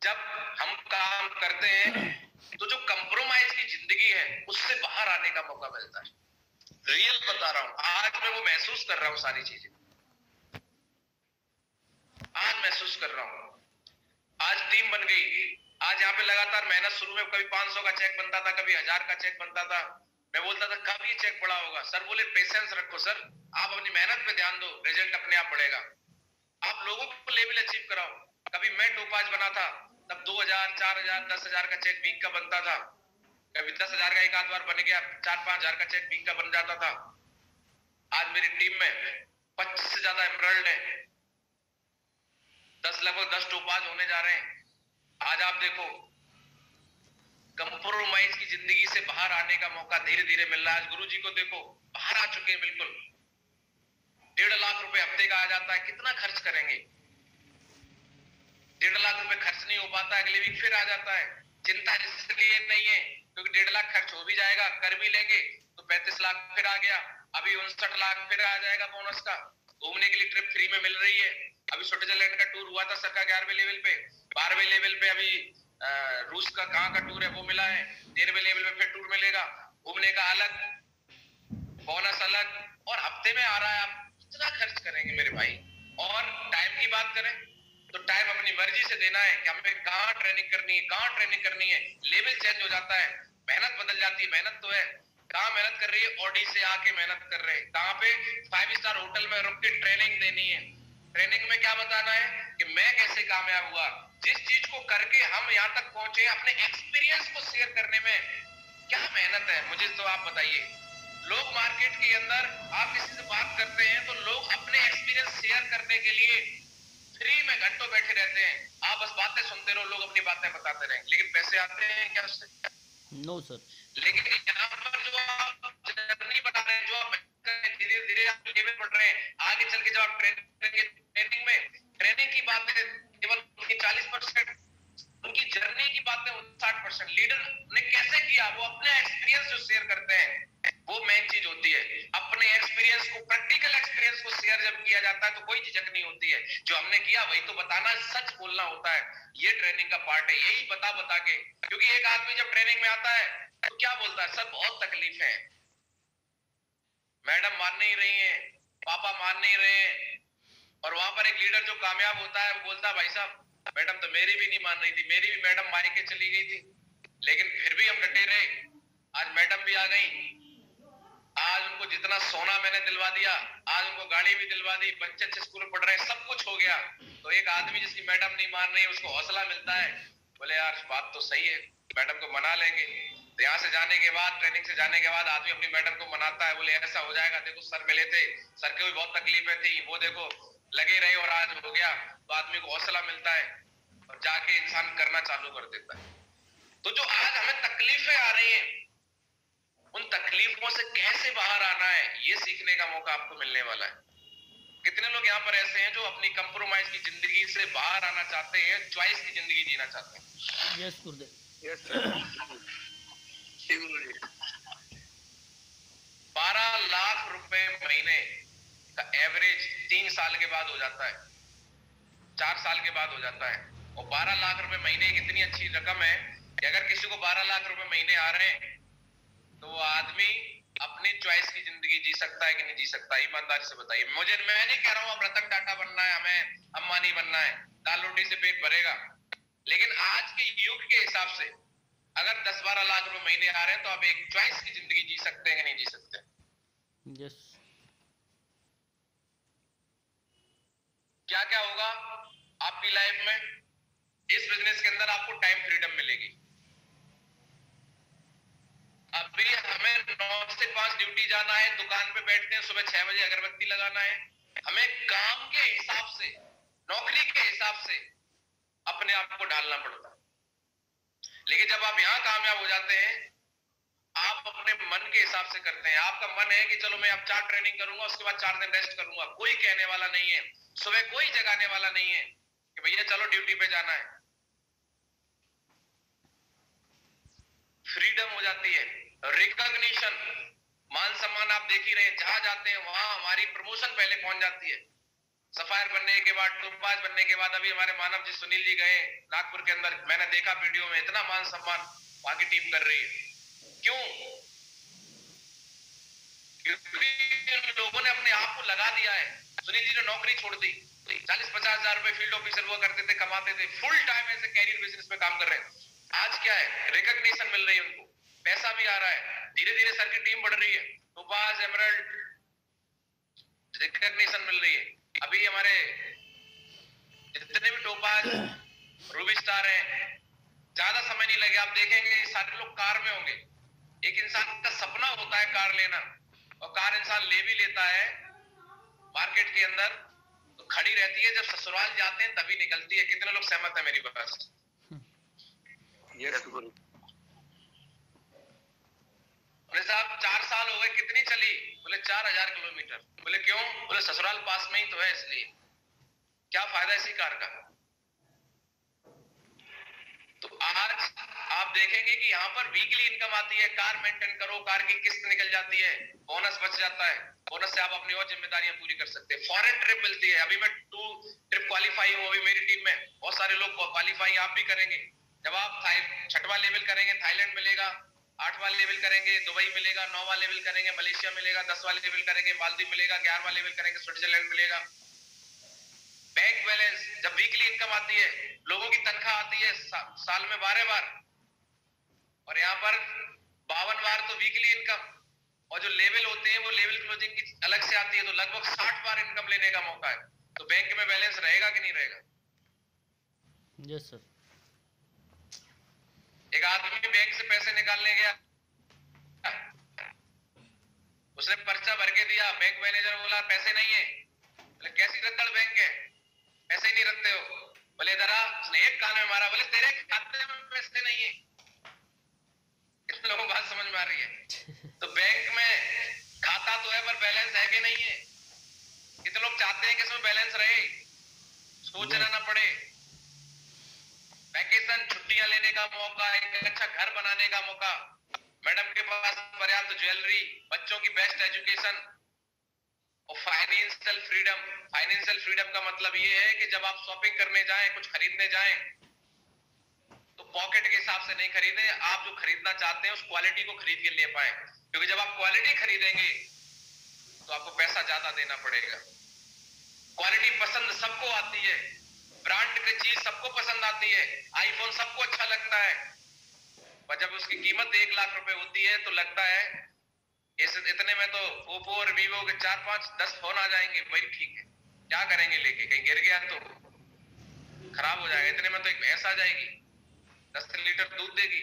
जब हम काम करते हैं तो जो कंप्रोमाइज की जिंदगी है उससे बाहर आने का मौका मिलता है। रियल बता रहा हूं, आज मैं वो महसूस कर रहा हूं, सारी चीजें आज महसूस कर रहा हूं। आज टीम बन गई, आज यहाँ पे लगातार मेहनत। शुरू में कभी 500 का चेक बनता था, कभी 1000 का चेक बनता था। मैं बोलता था कब ये चेक बड़ा होगा? सर बोले पेशेंस रखो सर, आप अपनी मेहनत पे ध्यान दो, रिजल्ट अपने आप बढ़ेगा। आप लोगों को लेवल अचीव कराओ। कभी मैं टोपाज बना था तब 2000, 4000, 10,000 का चेक वीक का बनता था। कभी 10,000 का एक आध बार बन गया, 4-5 हजार का चेक वीक का बन जाता था। आज मेरी टीम में 25 से ज्यादा एमरल्ड है, 10 टोपाज होने जा रहे हैं। आज आप देखो कंप्रोमाइज की जिंदगी से बाहर आने का मौका धीरे धीरे मिल रहा है। आज गुरुजी को देखो बाहर आ चुके हैं बिल्कुल। 1.5 लाख रुपए हफ्ते का आ जाता है, कितना खर्च करेंगे? 1.5 लाख रुपए खर्च नहीं हो पाता, अगले वीक फिर आ जाता है। चिंता इसलिए नहीं है क्योंकि 1.5 लाख खर्च हो भी जाएगा, कर भी लेंगे तो 35 लाख फिर आ गया। अभी 59 लाख फिर आ जाएगा बोनस का। घूमने के लिए ट्रिप फ्री में मिल रही है। अभी स्विट्जरलैंड का टूर हुआ था सर का 11वें लेवल पे, 12वें लेवल पे अभी रूस का कहाँ का टूर है वो मिला है, 13वें लेवल पे फिर टूर मिलेगा। घूमने का अलग, बोनस अलग, और हफ्ते में आ रहा है। आप कितना खर्च करेंगे मेरे भाई? और टाइम की बात करें तो टाइम अपनी मर्जी से देना है कि हमें कहाँ ट्रेनिंग करनी है, कहाँ ट्रेनिंग करनी है। लेवल चेंज हो जाता है, मेहनत बदल जाती है। मेहनत तो है, कहाँ मेहनत कर रही है? ऑडी से आके मेहनत कर रहे हैं। कहाँ पे? 5 स्टार होटल में रुक के ट्रेनिंग देनी है। ट्रेनिंग में क्या बताना है कि मैं कैसे कामयाब हुआ, जिस चीज को करके हम यहाँ तक पहुंचे, अपने एक्सपीरियंस को शेयर करने में क्या मेहनत है, मुझे तो आप बताइए। लोग मार्केट के अंदर आप किसी से बात करते हैं तो लोग अपने एक्सपीरियंस शेयर करने के लिए फ्री में घंटों बैठे रहते हैं। आप बस बातें सुनते रहो, लोग अपनी बातें बताते रहें, लेकिन पैसे आते हैं क्या उससे? No sir. लेकिन यहाँ पर जो आप जर्नी बना रहे हैं, जो आप धीरे धीरे आप लेवल बढ़ रहे हैं, आगे चल के जब आप ट्रेनिंग में ट्रेनिंग की बातें केवल 40%, उनकी जर्नी की बातें 60%। लीडर ने कैसे किया, वो अपने एक्सपीरियंस जो शेयर करते हैं, वो मेन चीज होती है। अपने एक्सपीरियंस को, प्रैक्टिकल एक्सपीरियंस को शेयर जब किया जाता है तो कोई झिझक नहीं होती है। जो हमने किया वही तो बताना, सच बोलना होता है। ये ट्रेनिंग का पार्ट है, यही बता के। क्योंकि एक आदमी जब ट्रेनिंग में आता है तो क्या बोलता है? सर बहुत तकलीफ है, मैडम मान नहीं रही है, पापा मान नहीं रहे हैं। और वहां पर एक लीडर जो कामयाब होता है वो बोलता है भाई साहब मैडम तो मेरी भी नहीं मान रही थी, मेरी भी मैडम मायके चली गई थी, लेकिन फिर भी हम डटे रहे। आज मैडम भी आ गई, आज उनको जितना सोना मैंने दिलवा दिया, आज उनको गाड़ी भी दिलवा दी, बच्चे अच्छे स्कूल में पढ़ रहे हैं, सब कुछ हो गया। तो एक आदमी जिसकी मैडम नहीं मान रही है उसको हौसला मिलता है, बोले यार बात तो सही है, मैडम को मना लेंगे। तो यहाँ से जाने के बाद, ट्रेनिंग से जाने के बाद आदमी अपनी मैडम को मनाता है, बोले ऐसा हो जाएगा, देखो सर मिले थे, सर की भी बहुत तकलीफें थी, वो देखो लगे रहे और आज हो गया। तो आदमी को हौसला मिलता है और जाके इंसान करना चालू कर देता है। तो जो आज हमें तकलीफें आ रही हैं, उन तकलीफों से कैसे बाहर आना है, ये सीखने का मौका आपको मिलने वाला है। कितने लोग यहाँ पर ऐसे हैं जो अपनी कंप्रोमाइज की जिंदगी से बाहर आना चाहते हैं, चॉइस की जिंदगी जीना चाहते हैं? यस गुरुदेव। Yes sir. जी गुरु जी। 12 लाख रुपए महीने का एवरेज 3 साल के बाद हो जाता है, 4 साल के बाद हो जाता है। और 12 लाख रुपए महीने एक इतनी अच्छी रकम है कि अगर किसी को 12 लाख रुपए महीने आ रहे हैं तो वो आदमी अपनी चॉइस की जिंदगी जी सकता है कि नहीं जी सकता? ईमानदारी से बताइए। मैं नहीं कह रहा हूं अब रतन टाटा बनना है, हमें अंबानी बनना है, दाल रोटी से पेट भरेगा, लेकिन आज के युग के हिसाब से अगर 10-12 लाख रुपए महीने आ रहे हैं तो आप एक चॉइस की जिंदगी जी सकते हैं कि नहीं जी सकते? यस। क्या क्या होगा आपकी लाइफ में? इस बिजनेस के अंदर आपको टाइम फ्रीडम मिलेगी। अभी हमें 9 से 5 ड्यूटी जाना है, दुकान पे बैठते हैं, सुबह 6 बजे अगरबत्ती लगाना है। हमें काम के हिसाब से, नौकरी के हिसाब से अपने आप को ढालना पड़ता है। लेकिन जब आप यहां कामयाब हो जाते हैं, आप अपने मन के हिसाब से करते हैं। आपका मन है कि चलो मैं अब 4 ट्रेनिंग करूंगा, उसके बाद 4 दिन रेस्ट करूंगा। कोई कहने वाला नहीं है, सुबह कोई जगाने वाला नहीं है कि भैया चलो ड्यूटी पे जाना है। फ्रीडम हो जाती है, रिकॉग्निशन, मान सम्मान आप देख ही रहे हैं, जहां जाते हैं वहां हमारी प्रमोशन पहले पहुंच जाती है। सफायर बनने के बाद, टूलबाज बनने के बाद, अभी हमारे मानव जी सुनील जी गए नागपुर के अंदर, मैंने देखा वीडियो में, इतना मान सम्मान वहां की टीम कर रही है। क्यों? क्योंकि इन लोगों ने अपने आप को लगा दिया है। सुनील जी ने नौकरी छोड़ दी, 40-50 हजार रुपए फील्ड ऑफिसर हुआ करते थे, कमाते थे, फुल टाइम ऐसे कैरियर बिजनेस में काम कर रहे हैं। आज क्या है? रिकॉग्निशन मिल रही है उनको, पैसा भी आ रहा है, धीरे धीरे सर की टीम बढ़ रही है, टोपाज, एमराल्ड, रिकॉग्निशन मिल रही है। अभी हमारे जितने भी टोपाज, रूबी स्टार हैं, ज्यादा समय नहीं लगे, आप देखेंगे सारे लोग कार में होंगे। एक इंसान का सपना होता है कार लेना, और कार इंसान ले भी लेता है मार्केट के अंदर, तो खड़ी रहती है, जब ससुराल जाते हैं तभी निकलती है। कितने लोग सहमत है मेरी बात से? यस गुरु। बोले साहब 4 साल हो गए, कितनी चली? बोले 4000 किलोमीटर। बोले क्यों? बोले ससुराल पास में ही तो है इसलिए। क्या फायदा इसी कार का? तो आज आप देखेंगे कि यहाँ पर वीकली इनकम आती है, कार मेंटेन करो, कार की किस्त निकल जाती है, बोनस बच जाता है, बोनस से आप अपनी और जिम्मेदारियां पूरी कर सकते हैं। फॉरेन ट्रिप मिलती है, अभी मैं 2 ट्रिप क्वालिफाई हूँ, अभी मेरी टीम में बहुत सारे लोग क्वालिफाई, आप भी करेंगे। जब आप 6वां लेवल करेंगे थाईलैंड मिलेगा, 8वां लेवल करेंगे दुबई मिलेगा, 9वां लेवल करेंगे मलेशिया मिलेगा, 10वां लेवल करेंगे मालदीव मिलेगा, 11वां लेवल करेंगे स्विट्जरलैंड मिलेगा। बैंक बैलेंस, जब वीकली इनकम आती है, लोगों की तनख्वाह आती है साल में 12 बार, और यहाँ पर 52 बार तो वीकली इनकम, और जो लेवल होते हैं वो लेवल क्लोजिंग की अलग से आती है, तो लगभग 60 बार इनकम लेने का मौका है। तो बैंक में बैलेंस रहेगा कि नहीं रहेगा? Yes sir. एक आदमी बैंक से पैसे निकालने गया, उसने पर्चा भर के दिया, बैंक मैनेजर बोला पैसे नहीं है। बोले कैसी रद्दड़ बैंक है, पैसे ही नहीं रखते हो? बोले इधर आ, उसने एक कान में मारा, बोले तेरे खाते में पैसे नहीं है। कितने लोगों को बात समझ में आ रही है? तो बैंक में खाता तो है पर बैलेंस है कि नहीं है? कितने लोग चाहते हैं कि इसमें बैलेंस रहे, सोचना ना पड़े। वैकेशन, छुट्टियां लेने का मौका, एक अच्छा घर बनाने का मौका, मैडम के पास पर्याप्त ज्वेलरी, बच्चों की बेस्ट एजुकेशन और फाइनेंशियल फ्रीडम। फाइनेंशियल फ्रीडम का मतलब ये है कि जब आप शॉपिंग करने जाएं, कुछ खरीदने जाएं, तो पॉकेट के हिसाब से नहीं खरीदें, आप जो खरीदना चाहते हैं उस क्वालिटी को खरीद के ले पाए। क्योंकि जब आप क्वालिटी खरीदेंगे तो आपको पैसा ज्यादा देना पड़ेगा। क्वालिटी पसंद सबको आती है, ब्रांड की चीज सबको पसंद आती है, आईफोन सबको अच्छा लगता है, पर जब उसकी कीमत 1 लाख रुपए होती है तो लगता है इतने में तो ओप्पो और वीवो के 4-5-10 फोन आ जाएंगे, वही ठीक है, क्या करेंगे लेके? कहीं गिर गया तो खराब हो जाएगा। इतने में तो एक भैंस आ जाएगी, 10 लीटर दूध देगी।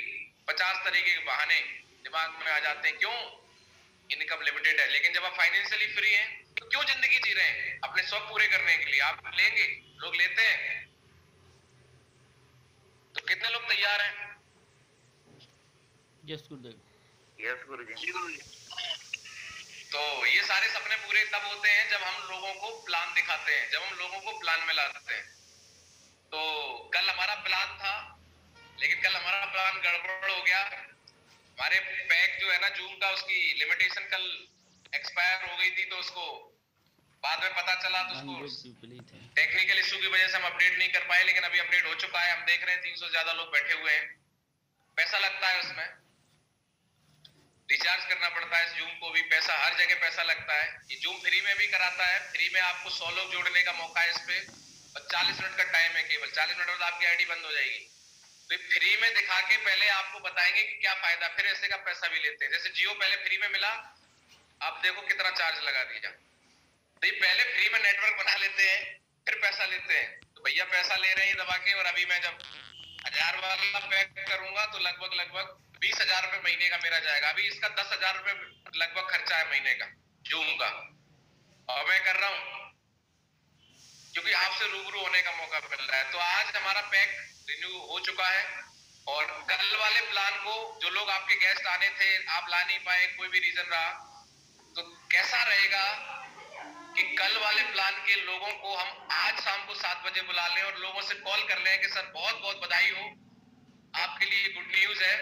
50 तरीके के बहाने दिमाग में आ जाते हैं। क्यों? इनकम लिमिटेड है। लेकिन जब आप फाइनेंशियली फ्री हैं तो क्यों जिंदगी जी रहे हैं? अपने शौक पूरे करने के लिए। आप लेंगे, लोग लेते हैं, तो कितने लोग तैयार हैं? यस गुरुदेव। यस गुरुजी। तो ये सारे सपने पूरे तब होते हैं जब हम लोगों को प्लान दिखाते हैं, जब हम लोगों को प्लान में लाते हैं। तो कल हमारा प्लान था, लेकिन कल हमारा प्लान गड़बड़ हो गया। हमारे पैक जो है ना जूम का, उसकी लिमिटेशन कल एक्सपायर हो गई थी, तो उसको बाद में पता चला, तो उसको टेक्निकल इशू की वजह से हम अपडेट नहीं कर पाए, लेकिन अभी अपडेट हो चुका है। हम देख रहे हैं 300 से ज्यादा लोग बैठे हुए हैं। पैसा लगता है उसमें, रिचार्ज करना पड़ता है। इस जूम को भी पैसा, हर जगह पैसा लगता है। ये जूम फ्री में भी कराता है, फ्री में आपको 100 लोग जोड़ने का मौका है इस पे, और 40 मिनट का टाइम है केवल। 40 मिनट बाद आपकी आईडी बंद हो जाएगी। तो फ्री में दिखा के पहले आपको बताएंगे कि क्या फायदा, फिर ऐसे का पैसा भी लेते हैं। जैसे जियो पहले फ्री में मिला, आप देखो कितना चार्ज लगा दिया। तो ये पहले फ्री में नेटवर्क बना लेते हैं, फिर पैसा लेते हैं। तो भैया पैसा ले रहे हैं दबा के, और अभी मैं जब 1000 वाला पैक करूंगा तो लगभग 20,000 रुपए महीने का मेरा जाएगा। अभी इसका 10,000 रुपए लगभग खर्चा है महीने का जूम का, और मैं कर रहा हूं क्योंकि आपसे रूबरू होने का मौका मिल रहा है। तो आज हमारा पैक रिन्यू हो चुका है, और कल वाले प्लान को जो लोग आपके गेस्ट आने थे, आप ला नहीं पाए, कोई भी रीजन रहा, तो कैसा रहेगा कि कल वाले प्लान के लोगों को हम आज शाम को 7 बजे बुला लें और लोगों से कॉल कर लें कि सर बहुत बहुत बधाई हो, आपके लिए गुड न्यूज है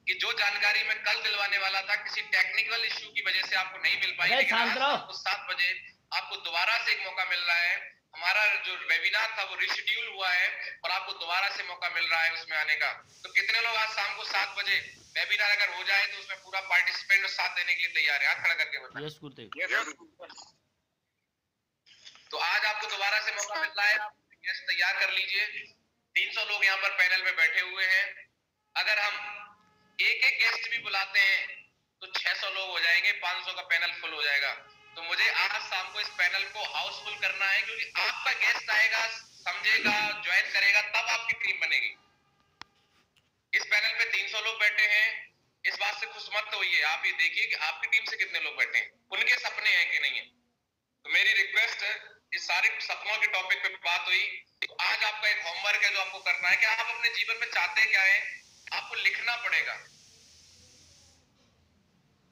कि जो जानकारी मैं कल दिलवाने वाला था, किसी टेक्निकल इश्यू की वजह से आपको नहीं मिल पाई, लेकिन आज शाम को 7 बजे आपको दोबारा से एक मौका मिल रहा है। हमारा जो वेबिनार था वो रिशेड्यूल हुआ है, और आपको दोबारा से मौका मिल रहा है उसमें आने का। तो कितने लोग आज शाम को 7 बजे वेबिनार अगर हो जाए तो उसमें पूरा पार्टिसिपेंट और साथ देने के लिए तैयार है? हाथ खड़ा करके बताएं। यस गुरुदेव। तो आज आपको दोबारा से मौका मिल रहा है, आप गेस्ट तैयार कर लीजिए। 300 लोग यहाँ पर पैनल में बैठे हुए हैं। अगर हम एक एक गेस्ट भी बुलाते हैं तो 600 लोग हो जाएंगे, 500 का पैनल फुल हो जाएगा। तो मुझे आज शाम को इस पैनल को हाउसफुल करना है, क्योंकि आपका गेस्ट आएगा, समझेगा, ज्वाइन करेगा, तब आपकी टीम बनेगी। इस पैनल पे 300 लोग बैठे हैं, इस बात से खुश मत होइए। आप ये देखिए कि आपकी टीम से कितने लोग बैठे हैं, उनके सपने हैं कि नहीं है। तो मेरी रिक्वेस्ट है, इस सारे सपनों के टॉपिक पे बात हुई, तो आज आपका एक होमवर्क है जो आपको करना है कि आप अपने जीवन में चाहते क्या है, आपको लिखना पड़ेगा,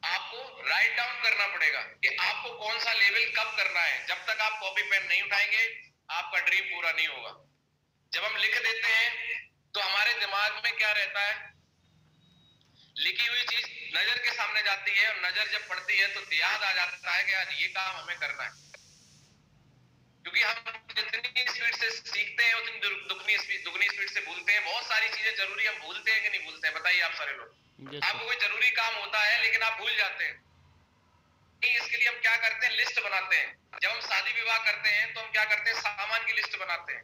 आपको राइट डाउन करना पड़ेगा कि आपको कौन सा लेवल कब करना है। जब तक आप कॉपी पेन नहीं उठाएंगे आपका ड्रीम पूरा नहीं होगा। जब हम लिख देते हैं तो हमारे दिमाग में क्या रहता है, लिखी हुई चीज नजर के सामने जाती है, और नजर जब पड़ती है तो याद आ जाता है कि आज ये काम हमें करना है। क्योंकि हम जितनी स्पीड से सीखते हैं उतनी दुगनी स्पीड से भूलते हैं। बहुत सारी चीजें जरूरी हम भूलते हैं कि नहीं भूलते हैं, बताइए आप सारे लोग। आपको कोई जरूरी काम होता है लेकिन आप भूल जाते हैं। इसके लिए हम क्या करते हैं, लिस्ट बनाते हैं। जब हम शादी विवाह करते हैं तो हम क्या करते हैं, सामान की लिस्ट बनाते हैं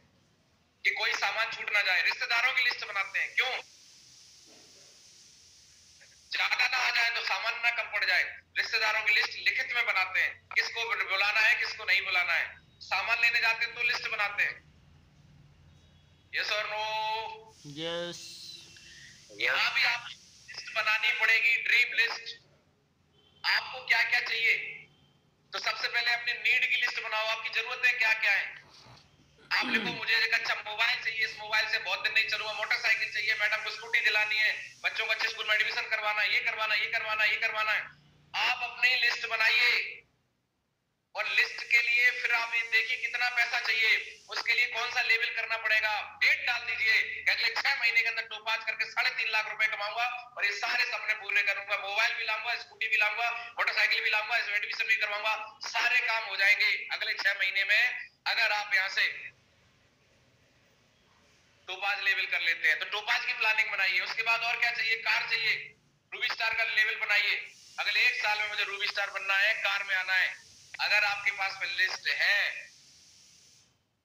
कि कोई सामान छूट ना जाए। रिश्तेदारों की लिस्ट बनाते हैं, क्यों? ज्यादा ना आ जाए तो सामान ना कम पड़ जाए। रिश्तेदारों की लिस्ट लिखित में बनाते हैं, किसको बुलाना है किसको नहीं बुलाना है। सामान लेने जाते हैं तो लिस्ट बनाते हैं, यस और नो? यस। यहाँ भी आप लिस्ट बनानी पड़ेगी, ड्रीम लिस्ट। आपको क्या क्या चाहिए, तो सबसे पहले अपने नीड की लिस्ट बनाओ, आपकी जरूरतें क्या क्या है। आप लिखो मुझे एक अच्छा मोबाइल चाहिए, इस मोबाइल से बहुत दिन नहीं चलूंगा। मोटरसाइकिल चाहिए, मैडम को स्कूटी दिलानी है, बच्चों को अच्छे स्कूल में एडमिशन करवाना है, ये करवाना है, ये करवाना है, ये करवाना है। आप अपनी लिस्ट बनाइए, और लिस्ट के लिए फिर आप ये देखिए कितना पैसा चाहिए, उसके लिए कौन सा लेवल करना पड़ेगा। डेट डाल दीजिए, अगले 6 महीने के अंदर टोपाज करके 3.5 लाख रुपए कमाऊंगा और ये सारे सपने पूरे करूंगा। मोबाइल भी लाऊंगा, स्कूटी भी लाऊंगा, मोटरसाइकिल भी लाऊंगा, एडमिशन भी करवाऊंगा, सारे काम हो जाएंगे अगले 6 महीने में। अगर आप यहाँ से टोपाज लेवल कर लेते हैं तो टोपाज की प्लानिंग बनाइए। उसके बाद और क्या चाहिए, कार चाहिए, रूबी स्टार का लेवल बनाइए। अगले 1 साल में मुझे रूबी स्टार बनना है, कार में आना है। अगर आपके पास में लिस्ट है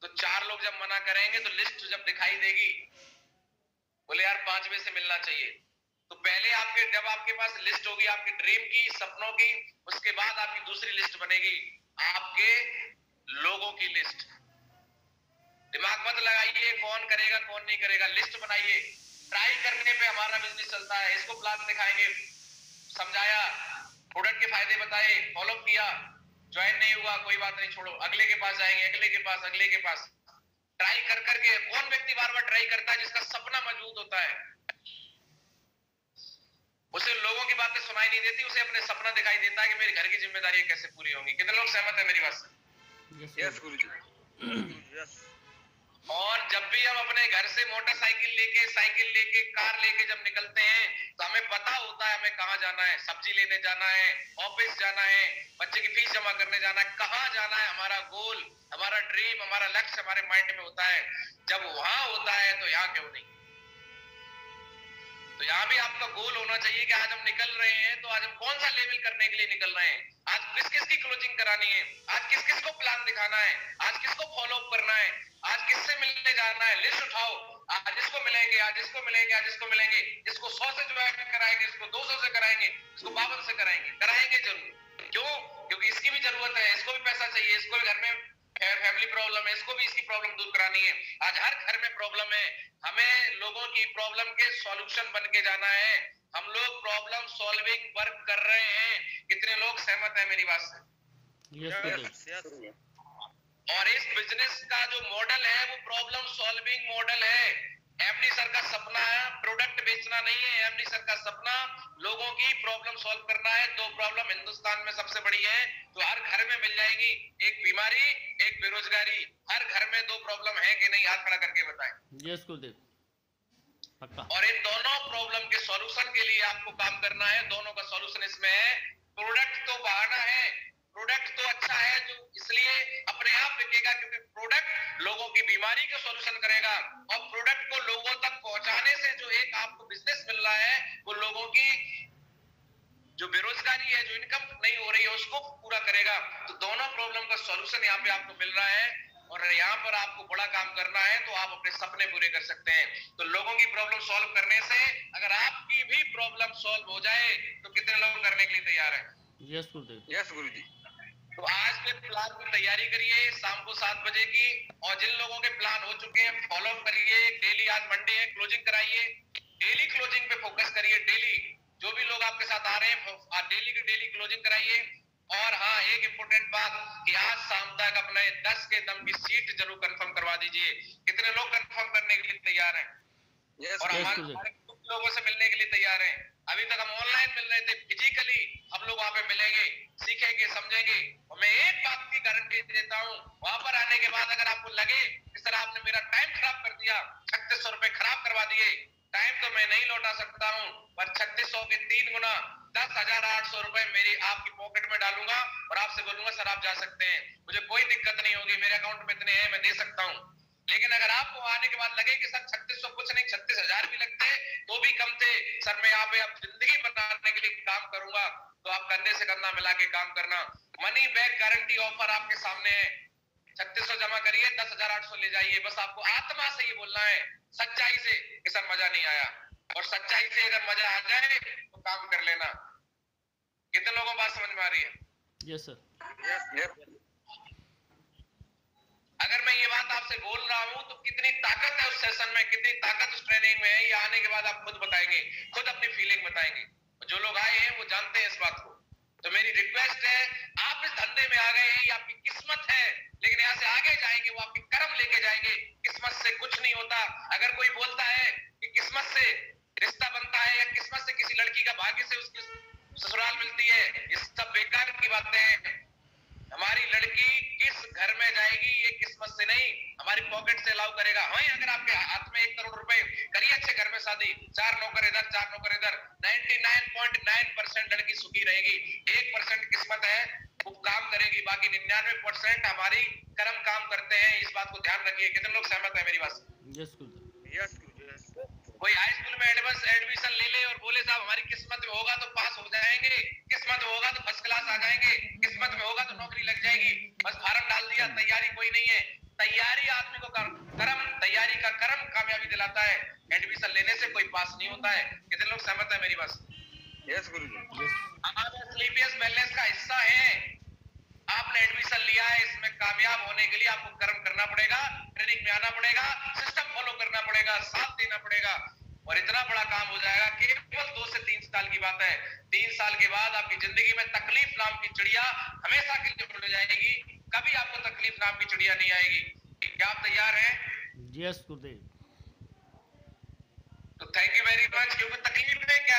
तो 4 लोग जब मना करेंगे तो लिस्ट जब दिखाई देगी, बोले यार 5 में से मिलना चाहिए, तो पहले जब आपके पास लिस्ट होगी आपके ड्रीम की, सपनों की, उसके बाद आपकी दूसरी लिस्ट बनेगी आपके लोगों की लिस्ट। दिमाग मत लगाइए कौन करेगा कौन नहीं करेगा, लिस्ट बनाइए। ट्राई करने पे हमारा बिजनेस चलता है। इसको प्लान दिखाएंगे, समझाया, प्रोडक्ट के फायदे बताए, फॉलो किया, ज्वाइन नहीं हुआ कोई बात नहीं, छोड़ो, अगले के पास जाएंगे, अगले के पास, अगले के पास। ट्राई कर करके कौन व्यक्ति बार बार ट्राई करता है, जिसका सपना मजबूत होता है। उसे लोगों की बातें सुनाई नहीं देती, उसे अपने सपना दिखाई देता है कि मेरे घर की जिम्मेदारी कैसे पूरी होंगी। कितने लोग सहमत है मेरी बात से? यस गुरुजी। यस। और जब भी हम अपने घर से मोटरसाइकिल लेके, साइकिल लेके, कार लेके जब निकलते हैं तो हमें पता होता है हमें कहाँ जाना है। सब्जी लेने जाना है, ऑफिस जाना है, बच्चे की फीस जमा करने जाना है, कहाँ जाना है, हमारा गोल, हमारा ड्रीम, हमारा लक्ष्य हमारे माइंड में होता है। जब वहां होता है तो यहाँ क्यों नहीं? तो यहाँ भी आपका गोल होना चाहिए कि आज हम निकल रहे हैं तो आज हम कौन सा लेवल करने के लिए निकल रहे हैं, आज किस किस की क्लोजिंग करानी है, आज किस किस को प्लान दिखाना है, आज किसको फॉलो अप करना है, आज किससे मिलने जाना है। लिस्ट उठाओ, आज इसको मिलेंगे, आज इसको मिलेंगे, आज इसको मिलेंगे, इसको 100 से ज्वाइन कराएंगे, इसको 200 से कराएंगे, इसको 52 से कराएंगे जरूर। क्यों? क्योंकि इसकी भी जरूरत है, इसको भी पैसा चाहिए, इसको भी घर में फैमिली प्रॉब्लम है, इसको भी इसकी प्रॉब्लम दूर करानी है। आज हर घर में प्रॉब्लम है, हमें लोगों की प्रॉब्लम के सॉल्यूशन बन के जाना है। हम लोग प्रॉब्लम सॉल्विंग वर्क कर रहे हैं। कितने लोग सहमत हैं मेरी बात से? यस और इस बिजनेस का जो मॉडल है वो प्रॉब्लम सॉल्विंग मॉडल है। एमडी सर का सपना है प्रोडक्ट बेचना नहीं है, एमडी सर का सपना लोगों की प्रॉब्लम सॉल्व करना है। दो प्रॉब्लम हिंदुस्तान में सबसे बड़ी है जो हर घर में मिल जाएगी, एक बीमारी, एक बेरोजगारी। हर घर में दो प्रॉब्लम है कि नहीं? हाथ खड़ा करके बताएं। यस गुरुदेव, पक्का। और इन दोनों प्रॉब्लम के सॉल्यूशन के लिए आपको काम करना है। दोनों का सॉल्यूशन इसमें है। प्रोडक्ट तो बहाना है, प्रोडक्ट तो अच्छा है जो इसलिए अपने आप बिकेगा क्योंकि प्रोडक्ट लोगों की बीमारी का सॉल्यूशन करेगा। और प्रोडक्ट को लोगों तक पहुंचाने से जो एक आपको बिजनेस मिल रहा है वो लोगों की जो बेरोजगारी है, जो इनकम नहीं हो रही है, उसको पूरा करेगा। तो दोनों प्रॉब्लम का सॉल्यूशन यहाँ पे आपको मिल रहा है। और यहाँ पर आपको बड़ा काम करना है तो आप अपने सपने पूरे कर सकते हैं। तो लोगों की प्रॉब्लम सॉल्व करने से अगर आपकी भी प्रॉब्लम सॉल्व हो जाए तो कितने लोग करने के लिए तैयार हैं? यस गुरुदेव, यस गुरुजी। तो आज के प्लान की तैयारी करिए शाम को 7 बजे की। और जिन लोगों के प्लान हो चुके हैं फॉलो करिए। डेली, आज मंडे है, क्लोजिंग कराइए। डेली क्लोजिंग पे फोकस करिए। डेली जो भी लोग आपके साथ आ रहे हैं डेली की डेली क्लोजिंग कराइए। और हाँ, एक इम्पोर्टेंट बात कि आज शाम तक अपने 10 के दम की सीट जरूर कंफर्म करवा दीजिए। कितने लोग कंफर्म करने के लिए तैयार हैं? और हमारे लोगों से मिलने के लिए तैयार हैं? अभी तक हम ऑनलाइन मिल रहे थे, फिजिकली हम लोग वहां पे मिलेंगे, सीखेंगे, समझेंगे। और मैं एक बात की गारंटी देता हूँ, वहां पर आने के बाद अगर आपको लगे इस तरह आपने मेरा टाइम खराब कर दिया, 3600 रुपए खराब करवा दिए, टाइम तो मैं नहीं लौटा सकता हूँ पर 3600 के 3 गुना 10,800 रुपए मेरी आपकी पॉकेट में डालूंगा और आपसे बोलूंगा सर आप जा सकते हैं, मुझे कोई दिक्कत नहीं होगी, मेरे अकाउंट में इतने हैं, मैं दे सकता हूँ। लेकिन अगर आपको आने के बाद लगे कि सर 3600 कुछ नहीं, 36,000 भी लगते तो भी कम थे, सर मैं यहाँ पे अब जिंदगी बनाने के लिए काम करूंगा, तो आप कंधे से कंधा मिला के काम करना। मनी बैक गारंटी ऑफर आपके सामने है। 3600 जमा करिए, 10,800 ले जाइए। बस आपको आत्मा से ये बोलना है, सच्चाई से कि सर मजा नहीं आया। और सच्चाई से अगर मजा आ जाए तो काम कर लेना। कितने लोगों को बात समझ में आ रही है? यस सर, अगर मैं ये बात आपसे बोल रहा हूं तो कितनी ताकत है उस सेशन में, कितनी ताकत उस ट्रेनिंग में है, ये आने के बाद आप खुद बताएंगे, खुद अपनी फीलिंग बताएंगे। जो लोग आए हैं वो जानते हैं इस बात को। तो मेरी रिक्वेस्ट है, आप इस धंधे में आ गए हैं, ये आपकी किस्मत है, लेकिन यहाँ से आगे जाएंगे वो आपके कर्म लेके जाएंगे। किस्मत से कुछ नहीं होता। अगर कोई बोलता है कि किस्मत से रिश्ता बनता है या किस्मत से किसी लड़की का भाग्य से उसकी ससुराल मिलती है, ये सब बेकार की बातें हैं। हमारी लड़की किस घर में जाएगी ये किस्मत से नहीं, हमारी पॉकेट से अलाउ करेगा। हाँ, अगर आपके हाथ में 1 करोड़ रुपए, करिए अच्छे घर में शादी, 4 नौकर इधर 4 नौकर इधर, 99.9% लड़की सुखी रहेगी। 1% किस्मत है वो काम करेगी, बाकी 99% हमारी कर्म काम करते हैं। इस बात को ध्यान रखिए। कितने लोग सहमत है मेरी बात से? यस गुरुदेव, यस गुरुजी। कोई हाई स्कूल में एडमिशन ले ले और बोले साहब हमारी किस्मत में होगा तो पास हो जाएंगे, किस्मत में होगा तो फर्स्ट क्लास आ जाएंगे, किस्मत में होगा तो नौकरी लग जाएगी, बस फार्म डाल दिया, तैयारी कोई नहीं है। तैयारी आदमी को कर्म, तैयारी का कर्म कामयाबी दिलाता है। एडमिशन लेने से कोई पास नहीं होता है। कितने लोग सहमत है मेरी बात? यस गुरुजी। हमारे स्लीपियस बैलेंस का हिस्सा है। आपने एडमिशन लिया है, इसमें कामयाब होने के लिए आपको कर्म करना पड़ेगा, ट्रेनिंग में आना पड़ेगा, सिस्टम फॉलो करना पड़ेगा, साथ देना पड़ेगा और इतना बड़ा काम हो जाएगा। केवल 2 से 3 साल की बात है। 3 साल के बाद आपकी जिंदगी में तकलीफ नाम की चिड़िया हमेशा के लिए उड़ जाएगी। कभी आपको तकलीफ नाम की चिड़िया नहीं आएगी। क्या आप तैयार हैं? यस गुरुदेव। तो थैंक यू वेरी मच। क्योंकि तकलीफ में क्या